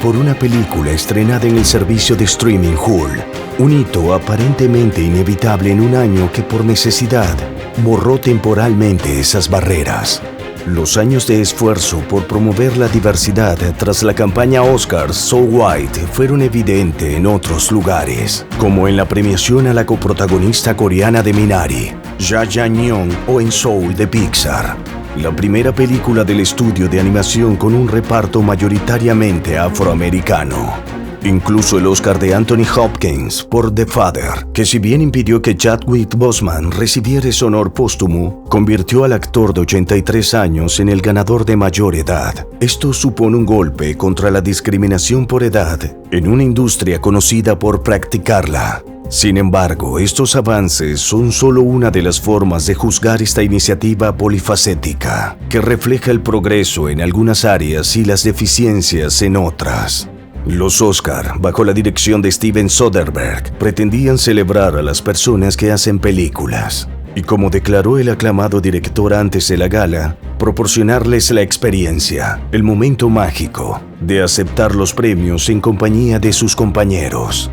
por una película estrenada en el servicio de streaming Hulu, un hito aparentemente inevitable en un año que por necesidad borró temporalmente esas barreras. Los años de esfuerzo por promover la diversidad tras la campaña Oscar So White fueron evidentes en otros lugares, como en la premiación a la coprotagonista coreana de Minari, Ja Jang-yeon, o en Soul de Pixar, la primera película del estudio de animación con un reparto mayoritariamente afroamericano. Incluso el Oscar de Anthony Hopkins por The Father, que si bien impidió que Chadwick Boseman recibiera ese honor póstumo, convirtió al actor de 83 años en el ganador de mayor edad. Esto supone un golpe contra la discriminación por edad en una industria conocida por practicarla. Sin embargo, estos avances son solo una de las formas de juzgar esta iniciativa polifacética, que refleja el progreso en algunas áreas y las deficiencias en otras. Los Oscar, bajo la dirección de Steven Soderbergh, pretendían celebrar a las personas que hacen películas, y como declaró el aclamado director antes de la gala, proporcionarles la experiencia, el momento mágico, de aceptar los premios en compañía de sus compañeros.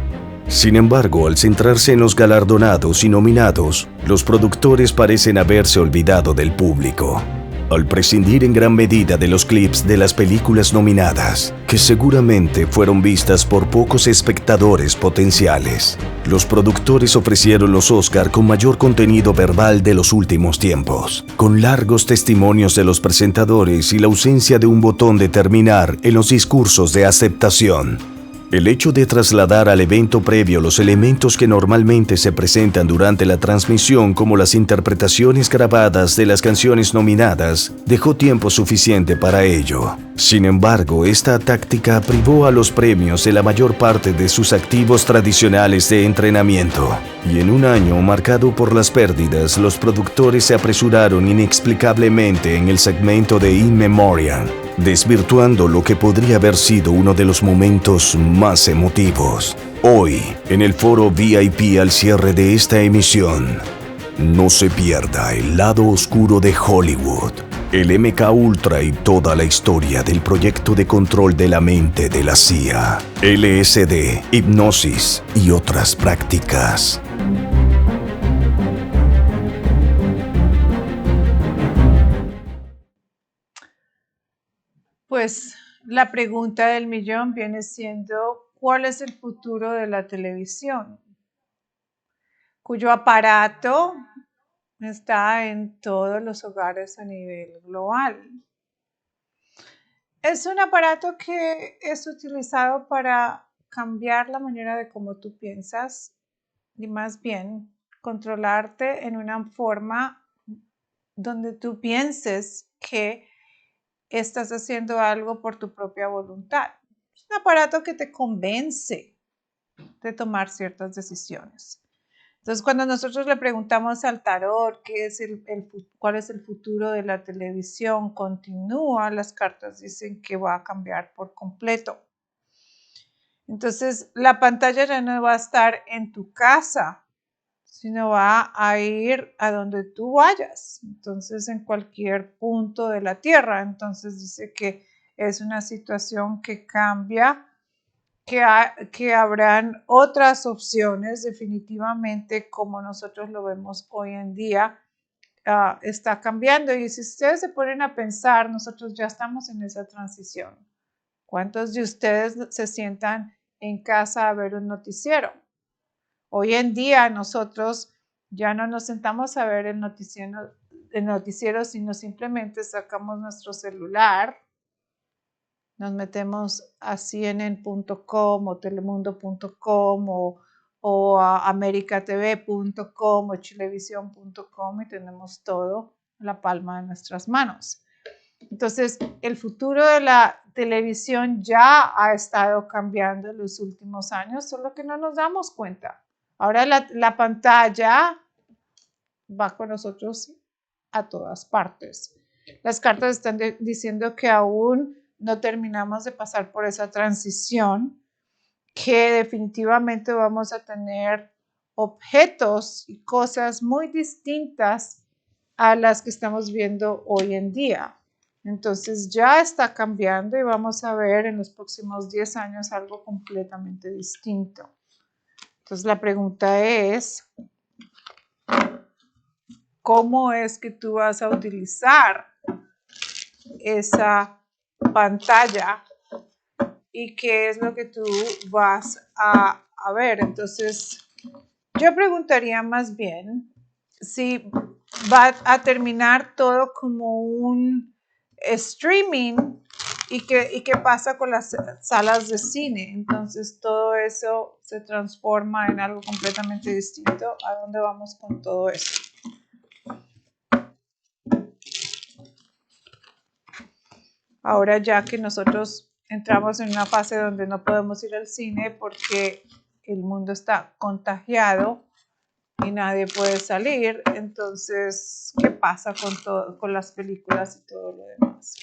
Sin embargo, al centrarse en los galardonados y nominados, los productores parecen haberse olvidado del público, al prescindir en gran medida de los clips de las películas nominadas, que seguramente fueron vistas por pocos espectadores potenciales. Los productores ofrecieron los Oscar con mayor contenido verbal de los últimos tiempos, con largos testimonios de los presentadores y la ausencia de un botón de terminar en los discursos de aceptación. El hecho de trasladar al evento previo los elementos que normalmente se presentan durante la transmisión, como las interpretaciones grabadas de las canciones nominadas, dejó tiempo suficiente para ello. Sin embargo, esta táctica privó a los premios de la mayor parte de sus activos tradicionales de entrenamiento. Y en un año marcado por las pérdidas, los productores se apresuraron inexplicablemente en el segmento de In Memoriam, desvirtuando lo que podría haber sido uno de los momentos más emotivos. Hoy, en el foro VIP al cierre de esta emisión, no se pierda el lado oscuro de Hollywood, el MK Ultra y toda la historia del proyecto de control de la mente de la CIA, LSD, hipnosis y otras prácticas. pues la pregunta del millón viene siendo, ¿cuál es el futuro de la televisión? Cuyo aparato está en todos los hogares a nivel global. Es un aparato que es utilizado para cambiar la manera de cómo tú piensas y más bien controlarte en una forma donde tú pienses que estás haciendo algo por tu propia voluntad. Es un aparato que te convence de tomar ciertas decisiones. Entonces, cuando nosotros le preguntamos al tarot cuál es el futuro de la televisión, continúa, las cartas dicen que va a cambiar por completo. Entonces, la pantalla ya no va a estar en tu casa, sino va a ir a donde tú vayas. Entonces, en cualquier punto de la Tierra. Entonces, dice que es una situación que cambia, que habrán otras opciones, definitivamente, como nosotros lo vemos hoy en día, está cambiando. Y si ustedes se ponen a pensar, nosotros ya estamos en esa transición. ¿Cuántos de ustedes se sientan en casa a ver un noticiero? Hoy en día nosotros ya no nos sentamos a ver el noticiero, sino simplemente sacamos nuestro celular, nos metemos a CNN.com o telemundo.com o a americatv.com o chilevisión.com y tenemos todo en la palma de nuestras manos. Entonces, el futuro de la televisión ya ha estado cambiando en los últimos años, solo que no nos damos cuenta. Ahora la pantalla va con nosotros a todas partes. Las cartas están diciendo que aún no terminamos de pasar por esa transición, que definitivamente vamos a tener objetos y cosas muy distintas a las que estamos viendo hoy en día. Entonces ya está cambiando y vamos a ver en los próximos 10 años algo completamente distinto. Entonces la pregunta es, ¿cómo es que tú vas a utilizar esa pantalla y qué es lo que tú vas a ver? Entonces, yo preguntaría más bien si va a terminar todo como un streaming y qué pasa con las salas de cine. Entonces, todo eso se transforma en algo completamente distinto. ¿A dónde vamos con todo eso? Ahora ya que nosotros entramos en una fase donde no podemos ir al cine porque el mundo está contagiado y nadie puede salir, entonces, ¿qué pasa con las películas y todo lo demás?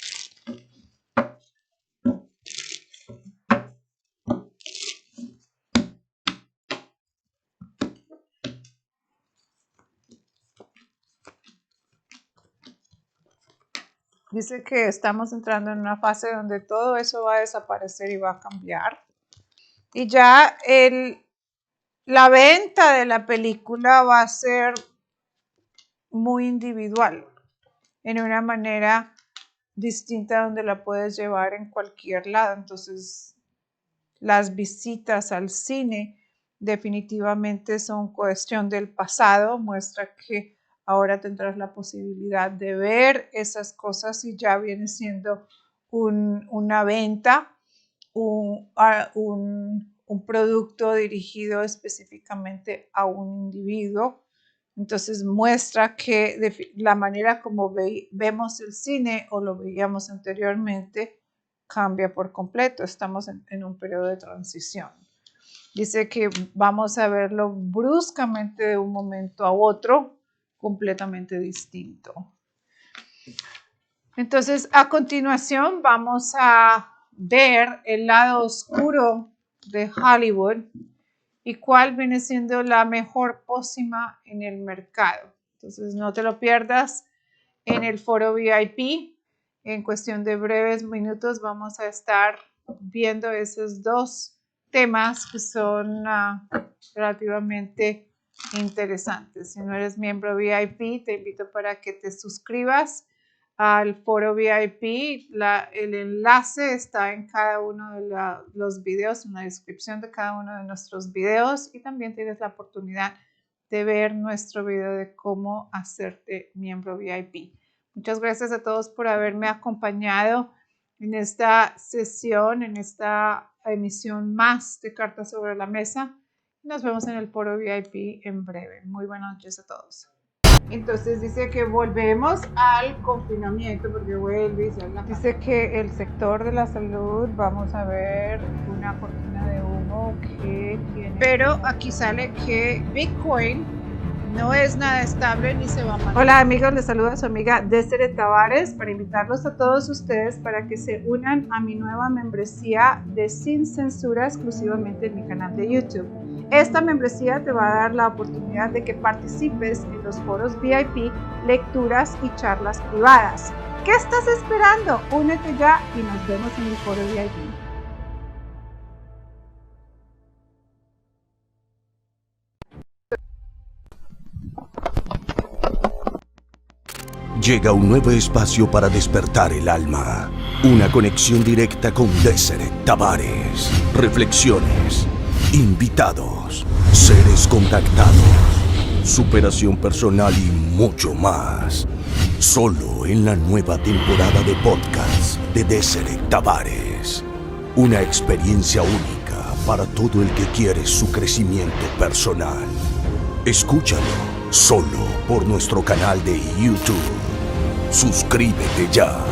Dice que estamos entrando en una fase donde todo eso va a desaparecer y va a cambiar. Y ya la venta de la película va a ser muy individual, en una manera distinta donde la puedes llevar en cualquier lado. Entonces, las visitas al cine definitivamente son cuestión del pasado, muestra que ahora tendrás la posibilidad de ver esas cosas y ya viene siendo una venta, un producto dirigido específicamente a un individuo. Entonces muestra que la manera como vemos el cine o lo veíamos anteriormente cambia por completo. Estamos en un periodo de transición. Dice que vamos a verlo bruscamente de un momento a otro, completamente distinto. Entonces, a continuación vamos a ver el lado oscuro de Hollywood y cuál viene siendo la mejor pócima en el mercado. Entonces, no te lo pierdas en el foro VIP. En cuestión de breves minutos vamos a estar viendo esos dos temas que son relativamente interesantes. Si no eres miembro VIP, te invito para que te suscribas al foro VIP. El enlace está en cada uno de los videos, en la descripción de cada uno de nuestros videos, y también tienes la oportunidad de ver nuestro video de cómo hacerte miembro VIP. Muchas gracias a todos por haberme acompañado en esta sesión, en esta emisión más de Cartas sobre la Mesa. Nos vemos en el foro VIP en breve. Muy buenas noches a todos. Entonces dice que volvemos al confinamiento, porque vuelve y se habla. Dice que el sector de la salud, vamos a ver una cortina de humo que tiene. Pero aquí sale que Bitcoin no es nada estable ni se va a mantener. Hola amigos, les saluda su amiga Desiree Tavares para invitarlos a todos ustedes para que se unan a mi nueva membresía de Sin Censura exclusivamente en mi canal de YouTube. Esta membresía te va a dar la oportunidad de que participes en los foros VIP, lecturas y charlas privadas. ¿Qué estás esperando? Únete ya y nos vemos en el foro VIP. Llega un nuevo espacio para despertar el alma. Una conexión directa con Desiree Tavares. Reflexiones, invitados, seres contactados, superación personal y mucho más. Solo en la nueva temporada de podcast de Desiree Tavares. Una experiencia única para todo el que quiere su crecimiento personal. Escúchalo solo por nuestro canal de YouTube. Suscríbete ya.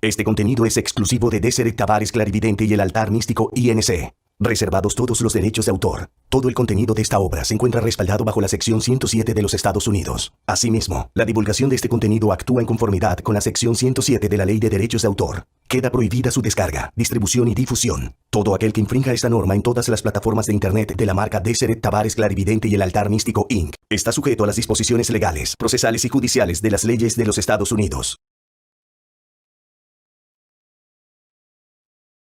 Este contenido es exclusivo de Desiree Tavares Clarividente y el Altar Místico INC. Reservados todos los derechos de autor. Todo el contenido de esta obra se encuentra respaldado bajo la sección 107 de los Estados Unidos. Asimismo, la divulgación de este contenido actúa en conformidad con la sección 107 de la Ley de Derechos de Autor. Queda prohibida su descarga, distribución y difusión. Todo aquel que infrinja esta norma en todas las plataformas de internet de la marca Desiree Tavares Clarividente y el Altar Místico Inc. está sujeto a las disposiciones legales, procesales y judiciales de las leyes de los Estados Unidos.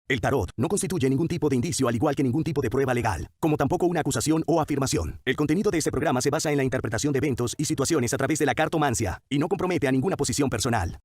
El tarot no constituye ningún tipo de indicio, al igual que ningún tipo de prueba legal, como tampoco una acusación o afirmación. El contenido de este programa se basa en la interpretación de eventos y situaciones a través de la cartomancia y no compromete a ninguna posición personal.